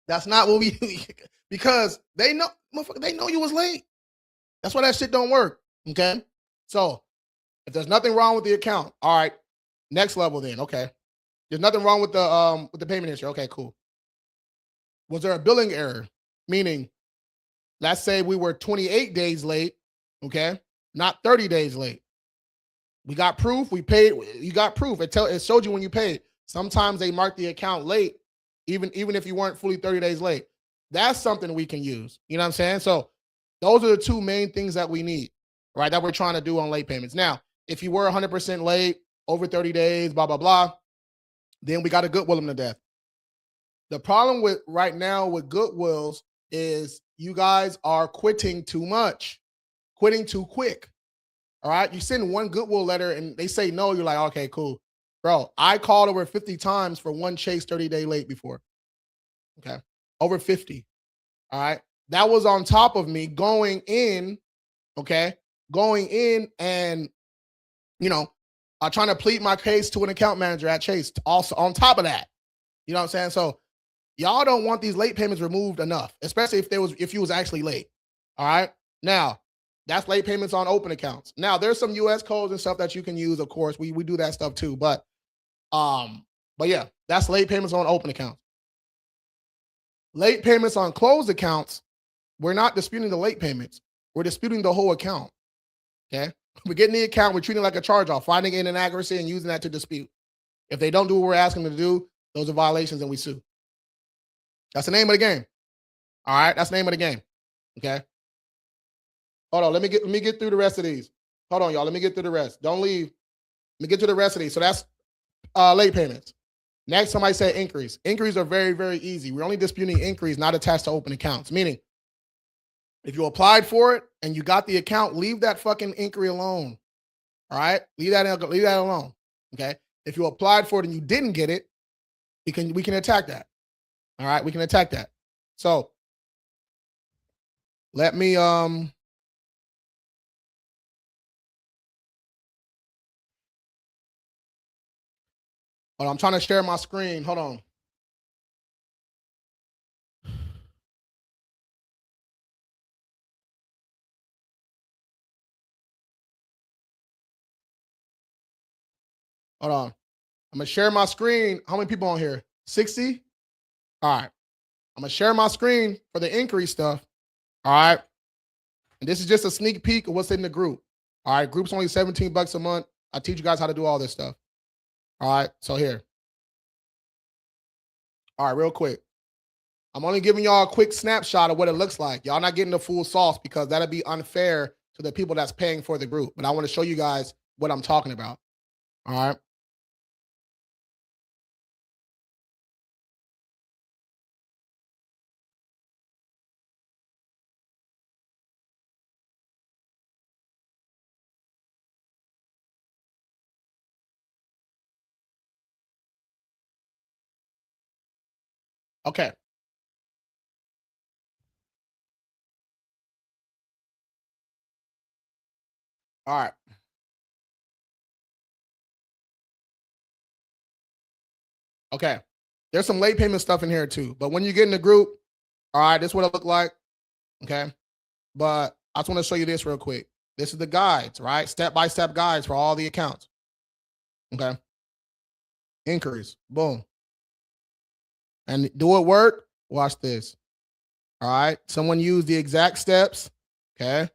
That's not what we because they know you was late. That's why that shit don't work. Okay. So if there's nothing wrong with the account, all right, next level then. Okay. There's nothing wrong with the payment history. Okay, cool. Was there a billing error? Meaning, let's say we were 28 days late, okay, not 30 days late. We got proof, we paid, you got proof. It showed you when you paid. Sometimes they mark the account late, even if you weren't fully 30 days late. That's something we can use. You know what I'm saying? So those are the two main things that we need, right? That we're trying to do on late payments. Now, if you were 100% late, over 30 days, blah, blah, blah, then we got to goodwill them to death. The problem with right now with goodwills is you guys are quitting too much, quitting too quick. All right. You send one goodwill letter and they say no. You're like, okay, cool. Bro, I called over 50 times for one chase 30-day late before. Okay. Over 50. All right. That was on top of me going in. Okay. Going in and, trying to plead my case to an account manager at Chase. Also on top of that, you know what I'm saying? So y'all don't want these late payments removed enough, especially if you was actually late. All right. Now, that's late payments on open accounts. Now, there's some US codes and stuff that you can use, of course. We do that stuff too, but yeah, that's late payments on open accounts. Late payments on closed accounts, we're not disputing the late payments. We're disputing the whole account. Okay? We're getting the account, we're treating it like a charge-off, finding an inaccuracy and using that to dispute. If they don't do what we're asking them to do, those are violations and we sue. That's the name of the game. All right, that's the name of the game. Okay. Hold on, let me get through the rest of these. Hold on, y'all. Let me get through the rest. Don't leave. Let me get to the rest of these. So that's late payments. Next, somebody said inquiries. Inquiries are very, very easy. We're only disputing inquiries not attached to open accounts. Meaning, if you applied for it and you got the account, leave that fucking inquiry alone. All right, leave that alone. Okay. If you applied for it and you didn't get it, we can attack that. All right, we can attack that. So let me hold on, I'm trying to share my screen. Hold on. Hold on. I'm gonna share my screen. How many people on here? 60? All right. I'm gonna share my screen for the inquiry stuff. All right. And this is just a sneak peek of what's in the group. All right. Group's only $17 a month. I teach you guys how to do all this stuff. All right. So here. All right, real quick. I'm only giving y'all a quick snapshot of what it looks like. Y'all not getting the full sauce because that'd be unfair to the people that's paying for the group. But I want to show you guys what I'm talking about. All right. Okay. All right. Okay. There's some late payment stuff in here too. But when you get in the group, all right, this is what it look like. Okay. But I just want to show you this real quick. This is the guides, right? Step-by-step guides for all the accounts. Okay. Increase. Boom. And do it work? Watch this. All right. Someone use the exact steps. Okay.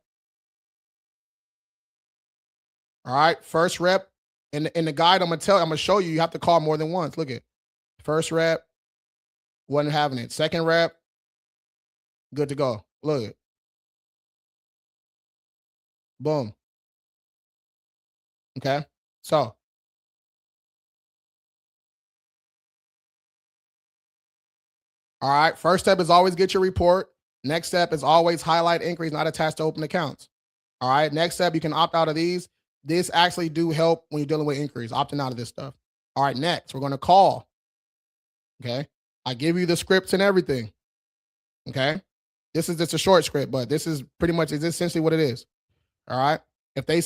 All right. First rep. In the guide, I'm gonna show you, you have to call more than once. Look at first rep, wasn't having it. Second rep, good to go. Look at. Boom. Okay. So all right. First step is always get your report. Next step is always highlight increase not attached to open accounts. All right. Next step, you can opt out of these. This actually do help when you're dealing with increase, opting out of this stuff. All right. Next, we're going to call. Okay. I give you the scripts and everything. Okay. This is just a short script, but this is pretty much is essentially what it is. All right. If they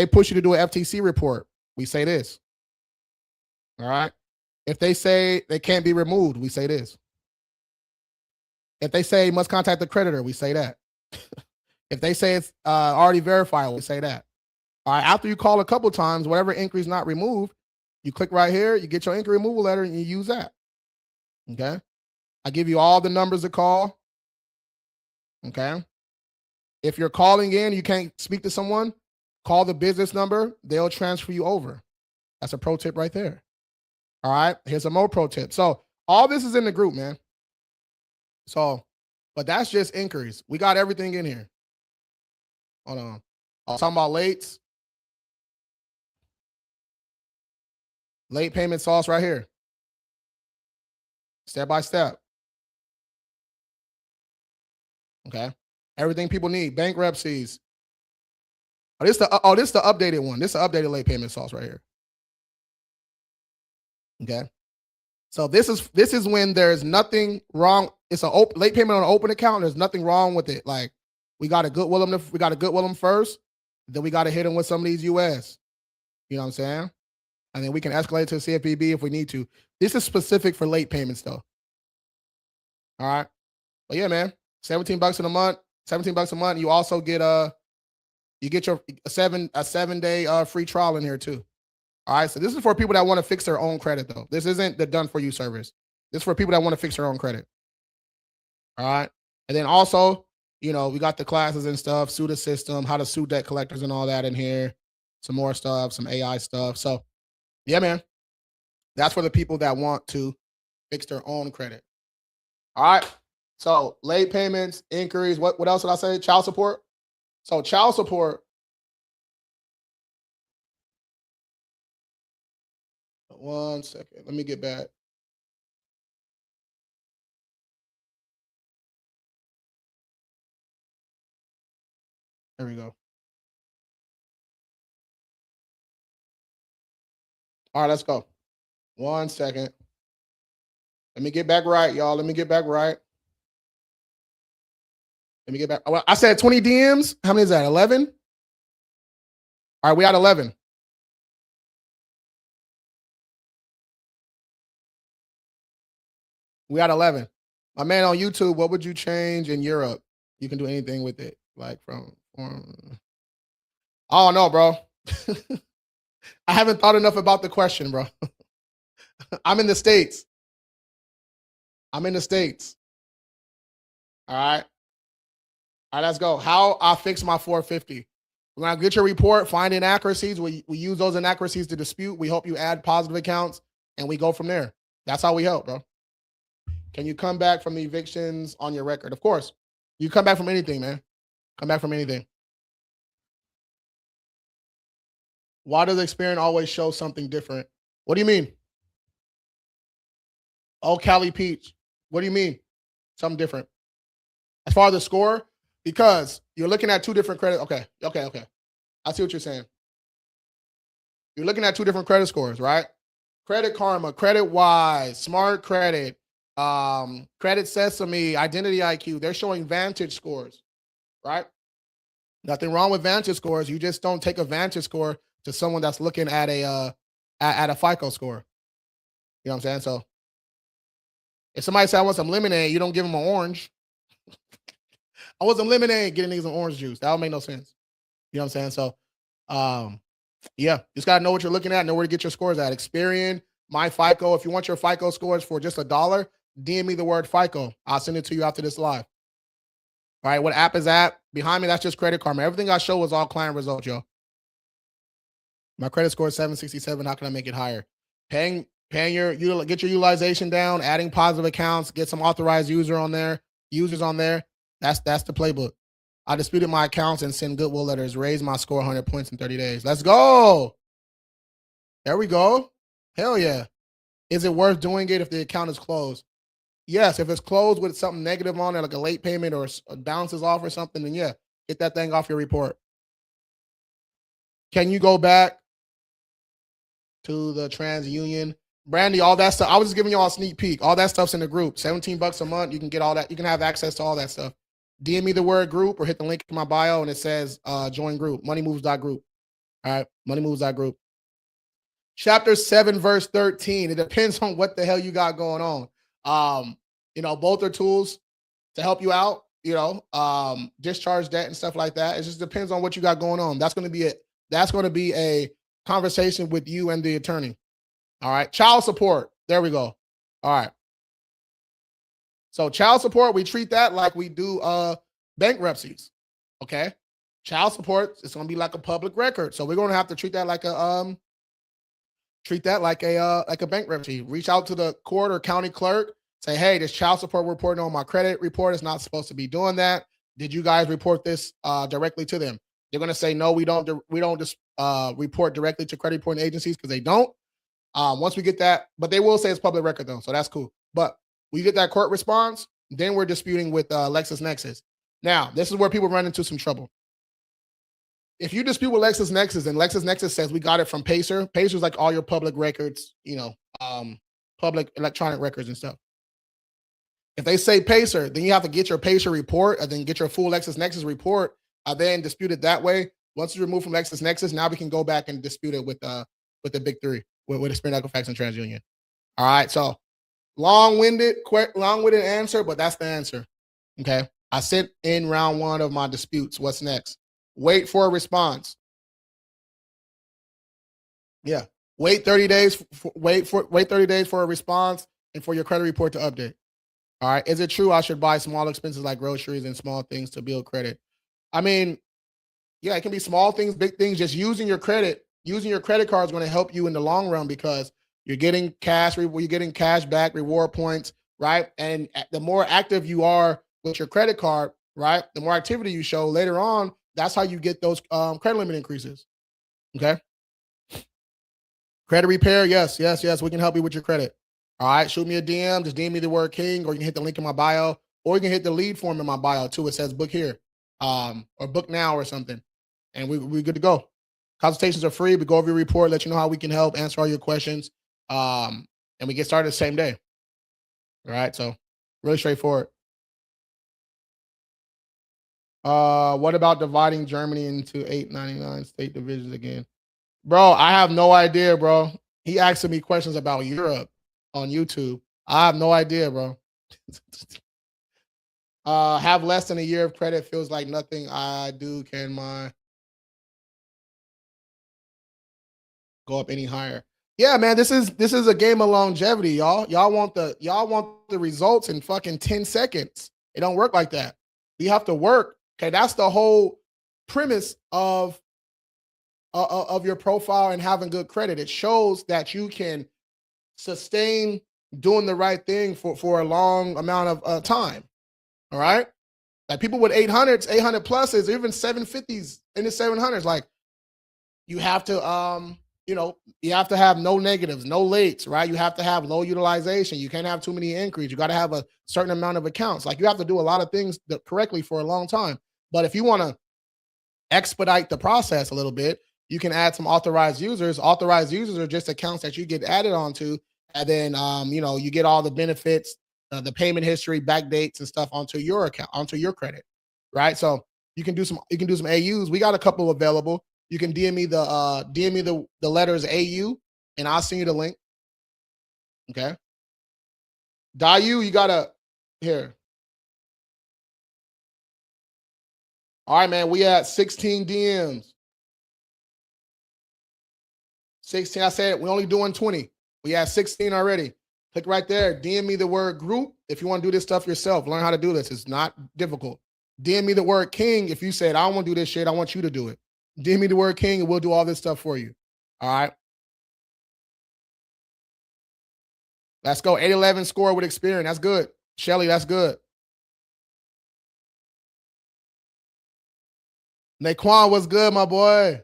push you to do an FTC report, we say this. All right. If they say they can't be removed, we say this. If they say must contact the creditor, we say that. If they say it's already verified, we say that. All right. After you call a couple times, whatever inquiry is not removed, you click right here, you get your inquiry removal letter, and you use that. Okay. I give you all the numbers to call. Okay. If you're calling in, you can't speak to someone, call the business number, they'll transfer you over. That's a pro tip right there. All right. Here's a more pro tip. So all this is in the group, man. So, but that's just inquiries. We got everything in here. Hold on. I was talking about lates. Late payment sauce right here. Step by step. Okay. Everything people need. Bankruptcies. This is the updated one. This is the updated late payment sauce right here. Okay. So this is when there's nothing wrong. It's a late payment on an open account. There's nothing wrong with it. Like we got to goodwill them. We got to goodwill them first. Then we got to hit them with some of these US. You know what I'm saying? And then we can escalate to CFPB if we need to. This is specific for late payments though. All right. But yeah, man, $17 in a month. $17 a month. You also get your a 7-day free trial in here too. All right. So this is for people that want to fix their own credit though. This isn't the done for you service. This is for people that want to fix their own credit. All right. And then also, you know, we got the classes and stuff, sue the system, how to sue debt collectors and all that in here. Some more stuff, some AI stuff. So yeah, man, that's for the people that want to fix their own credit. All right. So late payments, inquiries. What else did I say? Child support. So child support. One second. Let me get back. There we go. All right, let's go. 1 second. Let me get back right, y'all. Let me get back right. Let me get back. Well, I said 20 DMs. How many is that? 11? All right, we at 11. We at 11. My man on YouTube, what would you change in Europe? You can do anything with it. Like from I don't know, bro. I haven't thought enough about the question, bro. I'm in the States. I'm in the States. All right. All right, let's go. How I fix my 450. We're going to get your report, find inaccuracies. We use those inaccuracies to dispute. We hope you add positive accounts, and we go from there. That's how we help, bro. Can you come back from the evictions on your record? Of course. You come back from anything, man. Come back from anything. Why does Experian always show something different? What do you mean? Oh, Cali Peach. What do you mean? Something different. As far as the score, because you're looking at two different credit. Okay. I see what you're saying. You're looking at two different credit scores, right? Credit Karma, Credit Wise, Smart Credit, Credit Sesame, Identity IQ. They're showing Vantage scores, right? Nothing wrong with Vantage scores. You just don't take a Vantage score to someone that's looking at a FICO score. You know what I'm saying? So if somebody says I want some lemonade, you don't give them an orange. I wasn't lemonade getting niggas some orange juice. That would make no sense. You know what I'm saying? So, yeah, just gotta know what you're looking at, know where to get your scores at. Experian, my FICO. If you want your FICO scores for just $1, DM me the word FICO. I'll send it to you after this live. All right, what app is that? Behind me, that's just Credit Karma. Everything I show is all client results, yo. My credit score is 767. How can I make it higher? Paying get your utilization down, adding positive accounts, get some authorized users on there. That's the playbook. I disputed my accounts and send goodwill letters, raise my score 100 points in 30 days. Let's go. There we go. Hell yeah. Is it worth doing it if the account is closed? Yes, if it's closed with something negative on it, like a late payment or balances off or something, then yeah, get that thing off your report. Can you go back to the TransUnion? Brandy, all that stuff. I was just giving y'all a sneak peek. All that stuff's in the group. $17 a month. You can get all that. You can have access to all that stuff. DM me the word group or hit the link in my bio and it says join group. MoneyMoves.group. All right, MoneyMoves.group. Chapter 7, verse 13. It depends on what the hell you got going on. Both are tools to help you out, discharge debt and stuff like that. It just depends on what you got going on. That's going to be a conversation with you and the attorney. All right. Child support. There we go. All right. So child support, we treat that like we do bankruptcies. Okay. Child support is going to be like a public record. So we're going to have to treat that like a bankruptcy. Reach out to the court or county clerk. Say, hey, this child support reporting on my credit report is not supposed to be doing that. Did you guys report this directly to them? They're going to say, no, we don't just report directly to credit reporting agencies because they don't. Once we get that, but they will say it's public record though, so that's cool. But we get that court response, then we're disputing with LexisNexis. Now, this is where people run into some trouble. If you dispute with LexisNexis and LexisNexis says we got it from Pacer, Pacer's like all your public records, public electronic records and stuff. If they say Pacer, then you have to get your Pacer report and then get your full LexisNexis report, then dispute it that way. Once it's removed from LexisNexis, now we can go back and dispute it with the big three, with Experian, Equifax, and TransUnion. All right, so long-winded answer, but that's the answer. Okay, I sent in round 1 of my disputes. What's next? Wait for a response. Yeah, wait 30 days. Wait 30 days for a response and for your credit report to update. All right, is it true I should buy small expenses like groceries and small things to build credit? I mean, yeah, it can be small things, big things. Just using your credit card is going to help you in the long run because you're getting cash back, reward points, right? And the more active you are with your credit card, right, the more activity you show later on, that's how you get those credit limit increases. Okay. Credit repair, yes, we can help you with your credit. All right, shoot me a DM, just DM me the word King, or you can hit the link in my bio, or you can hit the lead form in my bio too. It says book here, or book now or something, and we're good to go. Consultations are free. We go over your report, let you know how we can help, answer all your questions, and we get started the same day. All right, so really straightforward. What about dividing Germany into 899 state divisions again? Bro, I have no idea, bro. He asking me questions about Europe on YouTube. I have no idea, bro. Have less than a year of credit feels like nothing I do can my go up any higher. Yeah, man, this is a game of longevity, y'all. Y'all want the results in fucking 10 seconds. It don't work like that. You have to work. Okay, that's the whole premise of your profile and having good credit. It shows that you can sustain doing the right thing for a long amount of time. All right, like people with 800s, 800 pluses, even 750s in the 700s, like you have to you have to have no negatives, no lates, right? You have to have low utilization. You can't have too many inquiries. You got to have a certain amount of accounts. Like you have to do a lot of things correctly for a long time. But if you want to expedite the process a little bit, you can add some authorized users. Authorized users are just accounts that you get added onto, and then you get all the benefits, the payment history, back dates, and stuff onto your account, onto your credit, right? So you can do some AUs. We got a couple available. You can DM me the letters AU, and I'll send you the link. Okay. Dayu, you gotta here. All right, man. We at 16 DMs. 16. I said we only doing 20. We at 16 already. Click right there. DM me the word group if you want to do this stuff yourself. Learn how to do this. It's not difficult. DM me the word king if you said, I don't want to do this shit. I want you to do it. DM me the word king and we'll do all this stuff for you. All right. Let's go. 811 score with experience. That's good. Shelly, that's good. Naquan, what's good, my boy?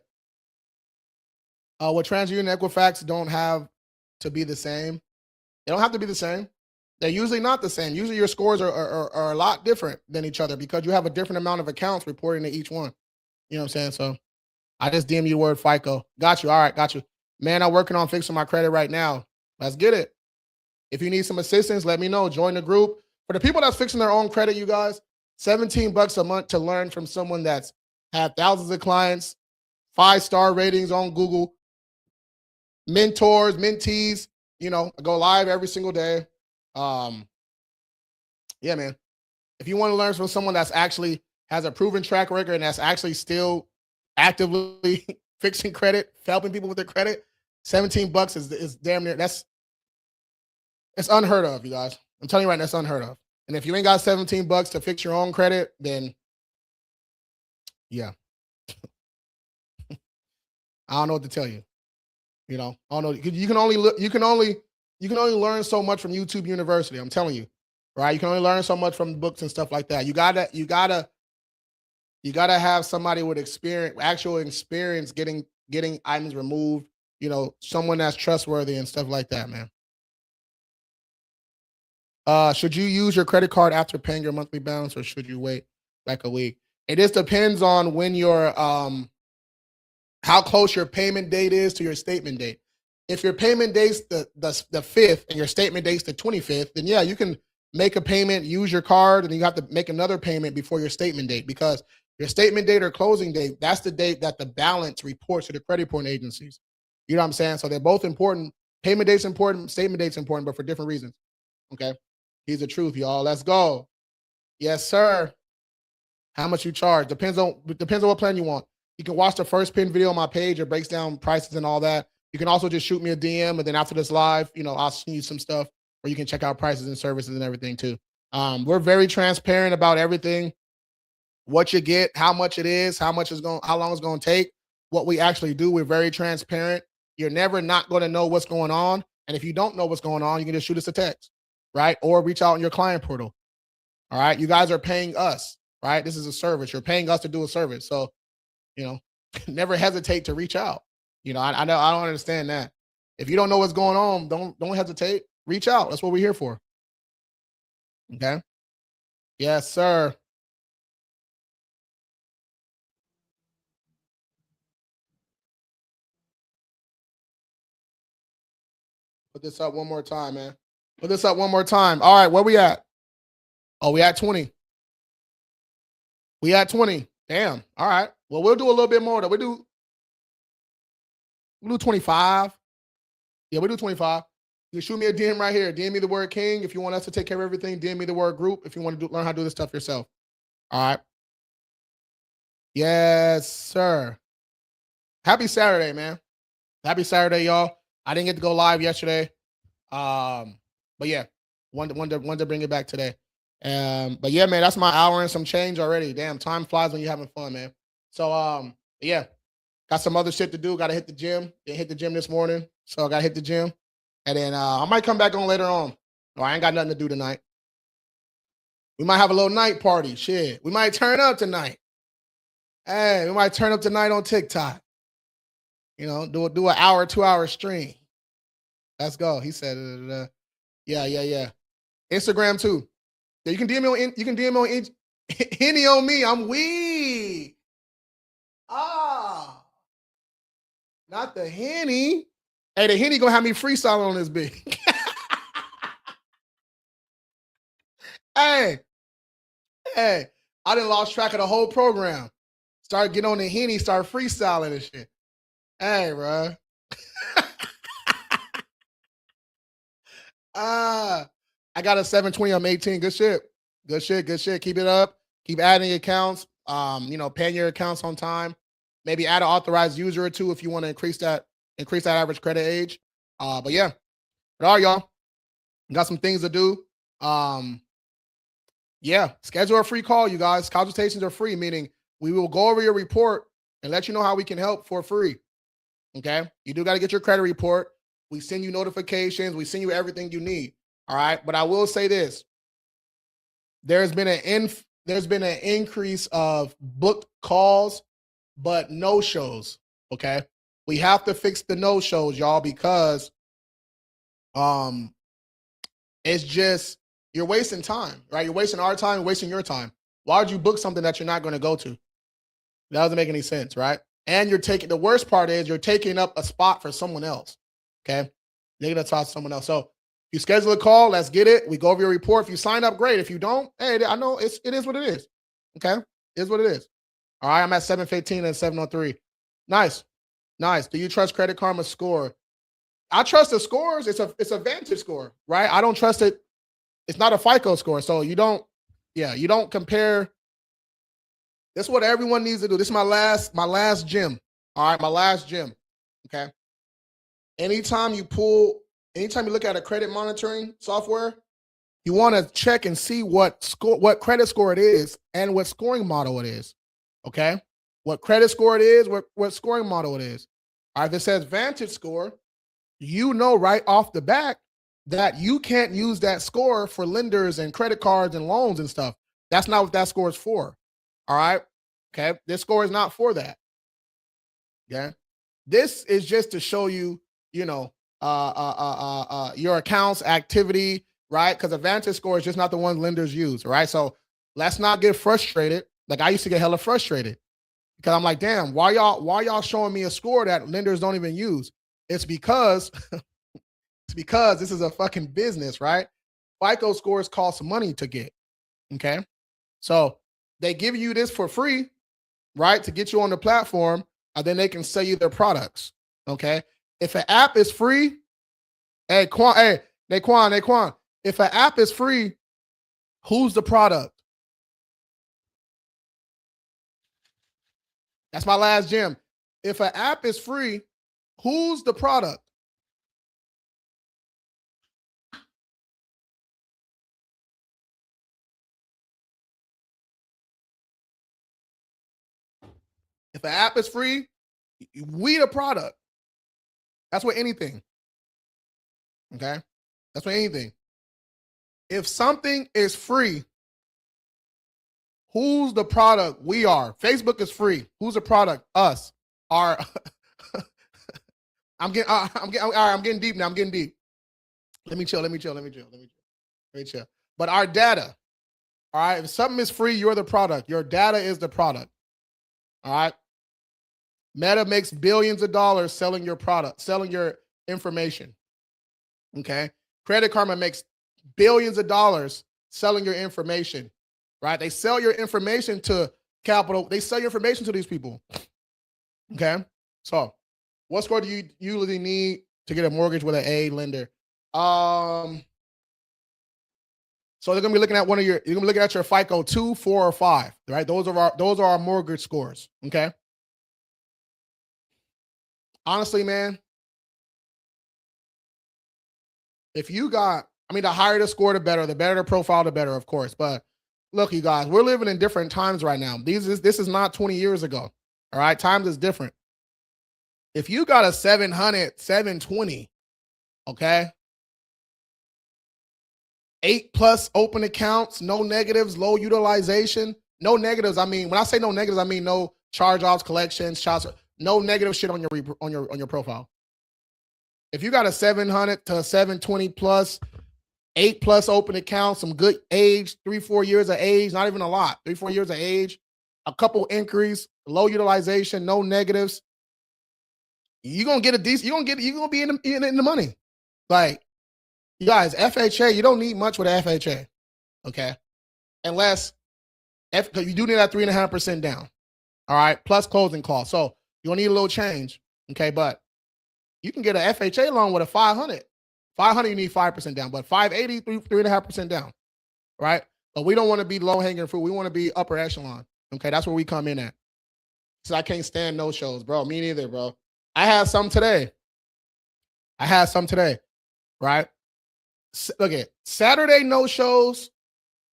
What TransUnion and Equifax don't have to be the same. They don't have to be the same. They're usually not the same. Usually your scores are a lot different than each other because you have a different amount of accounts reporting to each one. You know what I'm saying? So I just DM you the word FICO. Got you. All right, got you. Man, I'm working on fixing my credit right now. Let's get it. If you need some assistance, let me know. Join the group. For the people that's fixing their own credit, you guys, $17 a month to learn from someone that's had thousands of clients, 5-star ratings on Google, mentors, mentees, you know, I go live every single day. Yeah, man. If you want to learn from someone that's actually has a proven track record and that's actually still actively fixing credit, helping people with their credit, $17 is damn near, it's unheard of, you guys. I'm telling you right now, that's unheard of. And if you ain't got $17 to fix your own credit, then yeah. I don't know what to tell you. You know, I don't know. You can only learn so much from YouTube University. I'm telling you, right? You can only learn so much from books and stuff like that. You gotta have somebody with experience, actual experience getting items removed. You know, someone that's trustworthy and stuff like that, man. Should you use your credit card after paying your monthly balance, or should you wait like a week? It just depends on when your how close your payment date is to your statement date. If your payment date's the 5th and your statement date's the 25th, then yeah, you can make a payment, use your card, and you have to make another payment before your statement date, because your statement date or closing date, that's the date that the balance reports to the credit reporting agencies. You know what I'm saying? So they're both important. Payment date's important, statement date's important, but for different reasons. Okay. Here's the truth, y'all. Let's go. Yes, sir. How much you charge? Depends on what plan you want. You can watch the first pin video on my page. It breaks down prices and all that. You can also just shoot me a DM, and then after this live, you know, I'll send you some stuff where you can check out prices and services and everything too. We're very transparent about everything, what you get, how much it is, how long it's going to take, what we actually do. We're very transparent. You're never not going to know what's going on. And if you don't know what's going on, you can just shoot us a text, right? Or reach out in your client portal. All right. You guys are paying us, right? This is a service. You're paying us to do a service. So, you know, never hesitate to reach out. You know, I know I don't understand that. If you don't know what's going on, don't hesitate. Reach out. That's what we're here for. Okay. Yes, sir. Put this up one more time, man. Put this up one more time. All right, where we at? Oh, we at 20. We at 20. Damn. All right. Well, we'll do a little bit more though. We'll do 25. Yeah, we'll do 25. You shoot me a DM right here. DM me the word king if you want us to take care of everything. DM me the word group if you want to learn how to do this stuff yourself. All right. Yes, sir. Happy Saturday, man. Happy Saturday, y'all. I didn't get to go live yesterday. But yeah, wanted to bring it back today. But yeah, man, that's my hour and some change already. Damn, time flies when you're having fun, man. So yeah, got some other shit to do. Got to hit the gym. Didn't hit the gym this morning, so I got to hit the gym, and then I might come back on later on. No, I ain't got nothing to do tonight. We might have a little night party. Shit, we might turn up tonight. Hey, we might turn up tonight on TikTok. You know, do an hour, 2-hour stream. Let's go. He said, yeah. Instagram too. Yeah, you can DM me on Henny on me. I'm weak. Not the Henny. Hey, the Henny gonna have me freestyling on this big. Hey, I done lost track of the whole program. Start getting on the Henny, start freestyling and shit. Hey, bro. I got a 720. I'm 18. Good shit. Keep it up. Keep adding accounts. paying your accounts on time, maybe add an authorized user or two if you want to increase that average credit age. But yeah, but all right, y'all. Got some things to do. Yeah, schedule a free call, you guys. Consultations are free, meaning we will go over your report and let you know how we can help for free. Okay, you do got to get your credit report. We send you notifications. We send you everything you need. All right, but I will say this: there's been an increase of booked calls, but no shows. Okay, we have to fix the no shows, y'all, because it's just you're wasting time, right? You're wasting our time, wasting your time. Why would you book something that you're not going to go to? That doesn't make any sense, right? And the worst part is you're taking up a spot for someone else. Okay, you're going to talk to someone else. So you schedule a call, let's get it. We go over your report. If you sign up, great. If you don't, hey, I know it is what it is. Okay, it is what it is. All right, I'm at 715 and 703. Nice. Do you trust Credit Karma's score? I trust the scores. It's a Vantage score, right? I don't trust it. It's not a FICO score, so you don't compare. This is what everyone needs to do. This is my last gym. All right, my last gym. Okay. Anytime you look at a credit monitoring software, you want to check and see what credit score it is and what scoring model it is. Okay. What credit score it is, what scoring model it is. All right, if it says Vantage score, you know right off the bat that you can't use that score for lenders and credit cards and loans and stuff. That's not what that score is for. All right. Okay. This score is not for that. Okay. This is just to show you, your accounts activity, right? Because a Vantage score is just not the one lenders use. Right. So let's not get frustrated. Like I used to get hella frustrated because I'm like, damn, why y'all showing me a score that lenders don't even use? It's because this is a fucking business, right? FICO scores cost money to get. Okay. So they give you this for free, right? To get you on the platform, and then they can sell you their products. Okay. If an app is free, Naquan, if an app is free, who's the product? That's my last gem. If an app is free, who's the product? If an app is free, we the product. That's with anything. Okay? That's with anything. If something is free, who's the product? We are. Facebook is free. Who's the product? Us. Our I'm getting deep now. I'm getting deep. Let me chill. But our data, all right, if something is free, you're the product. Your data is the product. All right. Meta makes billions of dollars selling your product, selling your information. Okay. Credit Karma makes billions of dollars selling your information, right? They sell your information to capital. They sell your information to these people. Okay. So what score do you usually need to get a mortgage with an A lender? So they're gonna be looking at you're gonna be looking at your FICO 2, 4, or 5, right? Those are our mortgage scores. Okay. Honestly, man, if you got, the higher the score, the better the profile, the better, of course. But look, you guys, we're living in different times right now. This is not 20 years ago. All right. Times is different. If you got a 700, 720, okay, 8+ open accounts, no negatives, low utilization, no negatives. When I say no negatives, I mean no charge-offs, collections, no negative shit on your profile. If you got a 700 to 720 plus, 8+ open accounts, some good age, 3-4 years of age, not even a lot, 3-4 years of age, a couple increase, low utilization, no negatives, you're gonna get a decent. You're gonna be in the money. Like, you guys, FHA, you don't need much with FHA, okay? Unless because you do need that 3.5% down. All right, plus closing costs. So you'll need a little change, okay? But you can get an FHA loan with a 500. 500, you need 5% down, but 580, 3.5% down, right? But we don't want to be low hanging fruit. We want to be upper echelon. Okay, that's where we come in at. So I can't stand no shows, bro. Me neither, bro. I had some today. Right? Look at Saturday no shows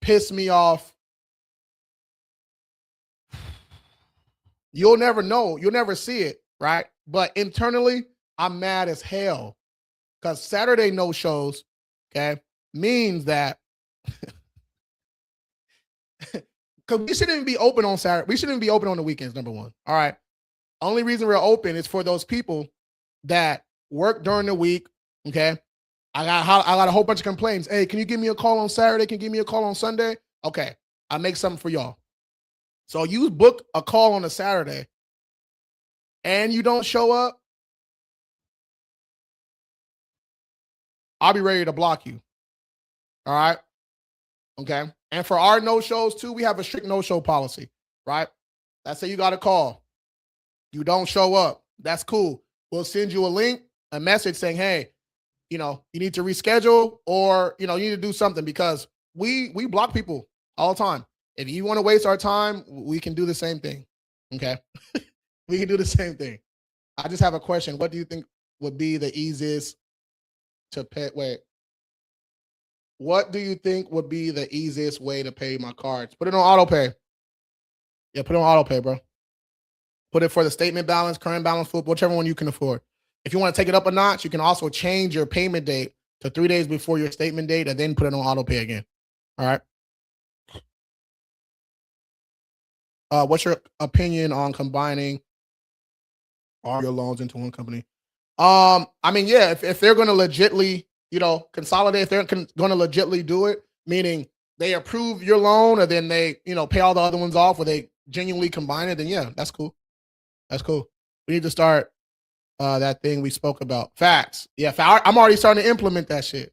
piss me off. You'll never know. You'll never see it, right? But internally, I'm mad as hell because Saturday no shows, okay, means that because we shouldn't even be open on Saturday. We shouldn't even be open on the weekends, number one. All right. Only reason we're open is for those people that work during the week. Okay. I got a whole bunch of complaints. Hey, can you give me a call on Saturday? Can you give me a call on Sunday? Okay. I'll make something for y'all. So you book a call on a Saturday and you don't show up, I'll be ready to block you. All right. Okay. And for our no shows too, we have a strict no show policy, right? Let's say you got a call. You don't show up. That's cool. We'll send you a link, a message saying, hey, you need to reschedule or, you need to do something because we block people all the time. If you want to waste our time, we can do the same thing. Okay. We can do the same thing. I just have a question. What do you think would be the easiest to pay? Wait. What do you think would be the easiest way to pay my cards? Put it on auto pay. Yeah, put it on auto pay, bro. Put it for the statement balance, current balance, flip, whichever one you can afford. If you want to take it up a notch, you can also change your payment date to 3 days before your statement date and then put it on auto pay again. All right. What's your opinion on combining all your loans into one company? I mean, yeah, if they're going to legitly, consolidate, if they're going to legitly do it, meaning they approve your loan and then they, pay all the other ones off or they genuinely combine it, then yeah, that's cool. That's cool. We need to start that thing we spoke about. Facts. Yeah, I'm already starting to implement that shit.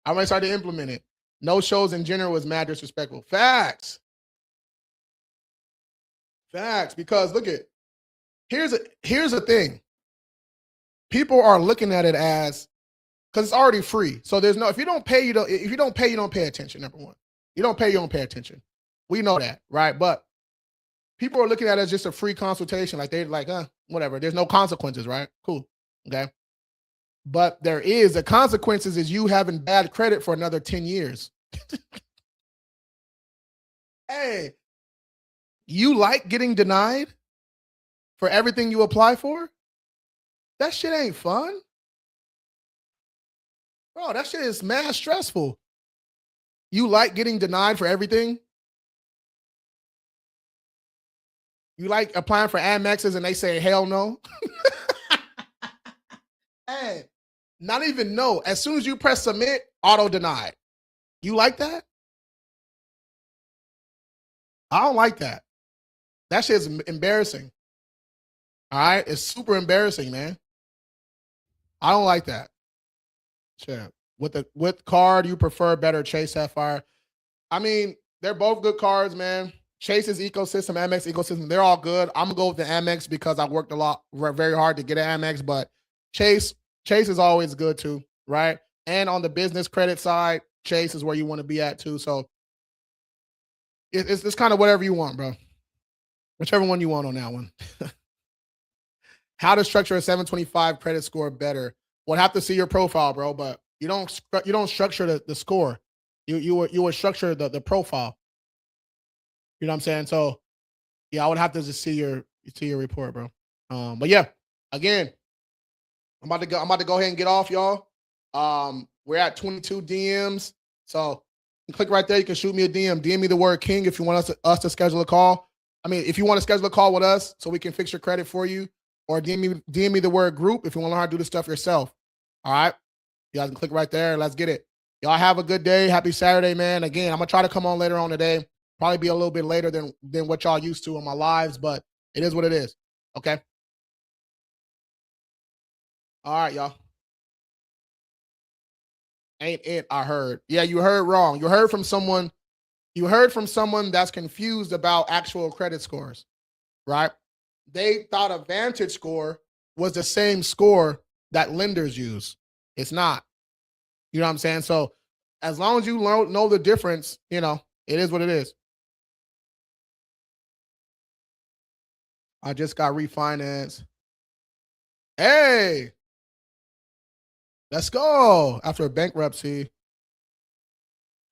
I'm already starting to implement it. No shows in general was mad disrespectful. Facts. Facts. Because look at here's the thing. People are looking at it as because it's already free. So there's no if you don't pay, you don't pay attention. Number one. You don't pay, you don't pay attention. We know that, right? But people are looking at it as just a free consultation. Like they're like, whatever. There's no consequences, right? Cool. Okay. But there is the consequences is you having bad credit for another 10 years. Hey, you like getting denied for everything you apply for? That shit ain't fun. Bro, that shit is mad stressful. You like getting denied for everything? You like applying for Amexes and they say hell no? Hey, not even no. As soon as you press submit, auto denied. You like that? I don't like that. That shit's embarrassing. All right? It's super embarrassing, man. I don't like that. Sure. What card you prefer better, Chase Sapphire? I mean, they're both good cards, man. Chase's ecosystem, Amex ecosystem, they're all good. I'm gonna go with the Amex because I worked very hard to get an Amex, but Chase is always good too, right? And on the business credit side, Chase is where you want to be at too. So it's kind of whatever you want, bro. Whichever one you want on that one. How to structure a 725 credit score better? We'll have to see your profile, bro. But you don't structure the score. You would structure the profile. You know what I'm saying? So yeah, I would have to just see your report, bro. But yeah, again, I'm about to go ahead and get off, y'all. We're at 22 DMs. So you click right there. You can shoot me a DM. DM me the word King if you want us to schedule a call. I mean, if you want to schedule a call with us so we can fix your credit for you, or DM me the word group if you want to learn how to do this stuff yourself. All right. You guys can click right there. Let's get it. Y'all have a good day. Happy Saturday, man. Again, I'm going to try to come on later on today. Probably be a little bit later than what y'all used to on my lives, but it is what it is. Okay. All right, y'all. Ain't it? I heard. Yeah, you heard wrong. You heard from someone that's confused about actual credit scores, right? They thought a Vantage score was the same score that lenders use. It's not. You know what I'm saying? So as long as you know the difference, it is what it is. I just got refinanced. Hey, let's go. After a bankruptcy.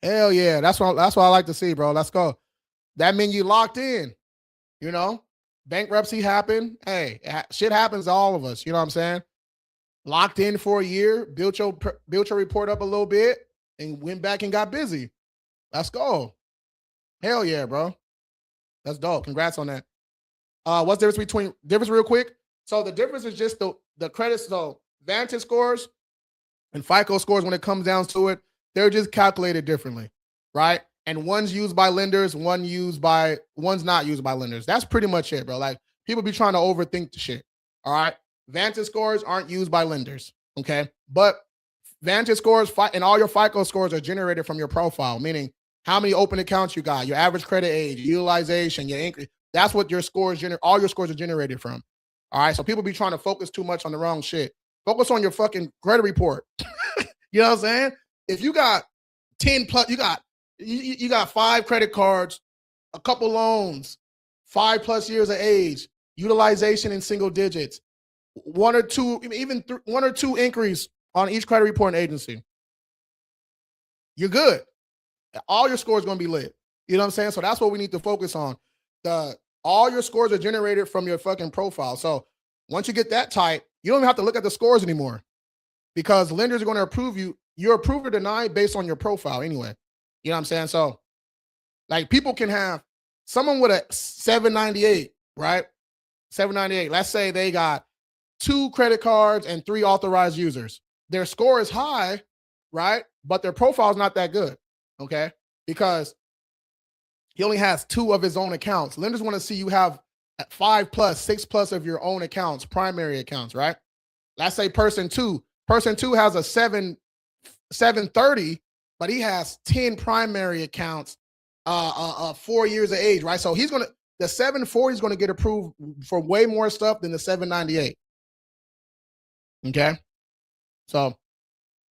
Hell yeah. That's what I like to see, bro. Let's go. That means you locked in. You know, bankruptcy happened. Hey, shit happens to all of us. You know what I'm saying? Locked in for a year, built your report up a little bit, and went back and got busy. Let's go. Hell yeah, bro. That's dope. Congrats on that. What's the difference real quick? So the difference is just the credit. So Vantage scores and FICO scores, when it comes down to it, they're just calculated differently, right? And one's used by lenders, one's not used by lenders. That's pretty much it, bro. Like, people be trying to overthink the shit. All right. Vantage scores aren't used by lenders. Okay. But Vantage scores and all your FICO scores are generated from your profile, meaning how many open accounts you got, your average credit age, utilization, your increase. That's what your scores all your scores are generated from. All right. So people be trying to focus too much on the wrong shit. Focus on your fucking credit report. You know what I'm saying? If you got 10 plus, you got 5 credit cards, a couple loans, 5+ years of age, utilization in single digits, 1 or 2, even 1 or 2 increase on each credit reporting agency, you're good. All your scores are going to be lit. You know what I'm saying? So that's what we need to focus on. All your scores are generated from your fucking profile. So once you get that tight, you don't even have to look at the scores anymore, because lenders are going to approve you. You're approved or denied based on your profile anyway. You know what I'm saying? So, like, people can have someone with a 798, right? 798. Let's say they got 2 credit cards and 3 authorized users. Their score is high, right? But their profile is not that good, okay? Because he only has 2 of his own accounts. Lenders want to see you have 5+, 6+ of your own accounts, primary accounts, right? Let's say person two has a 730, but he has 10 primary accounts, 4 years of age, right? So the 740 is going to get approved for way more stuff than the 798. Okay. So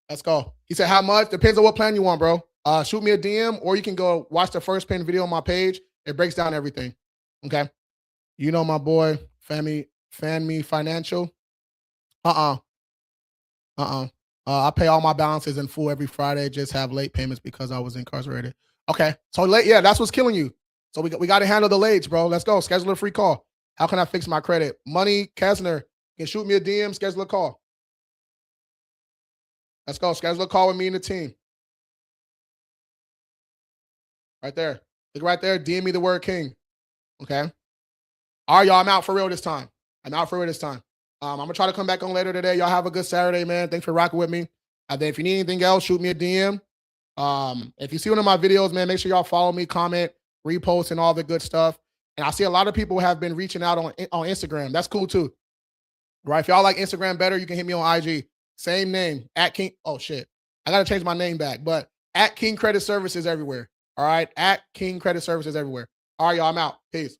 let's go. He said, how much? Depends on what plan you want, bro. Shoot me a DM, or you can go watch the first pin video on my page. It breaks down everything. Okay. You know my boy, Fan Me Financial. I pay all my balances in full every Friday. Just have late payments because I was incarcerated. Okay. So yeah, that's what's killing you. So we got to handle the lates, bro. Let's go. Schedule a free call. How can I fix my credit? Money Kessner can shoot me a DM, schedule a call. Let's go. Schedule a call with me and the team. Right there. Look right there. DM me the word king. Okay. All right, y'all. I'm out for real this time. I'm going to try to come back on later today. Y'all have a good Saturday, man. Thanks for rocking with me. And then if you need anything else, shoot me a DM. If you see one of my videos, man, make sure y'all follow me, comment, repost, and all the good stuff. And I see a lot of people have been reaching out on Instagram. That's cool too. Right? If y'all like Instagram better, you can hit me on IG. Same name, @King. Oh shit. I got to change my name back, but @King Credit Services everywhere. All right. @King Credit Services everywhere. All right, y'all. I'm out. Peace.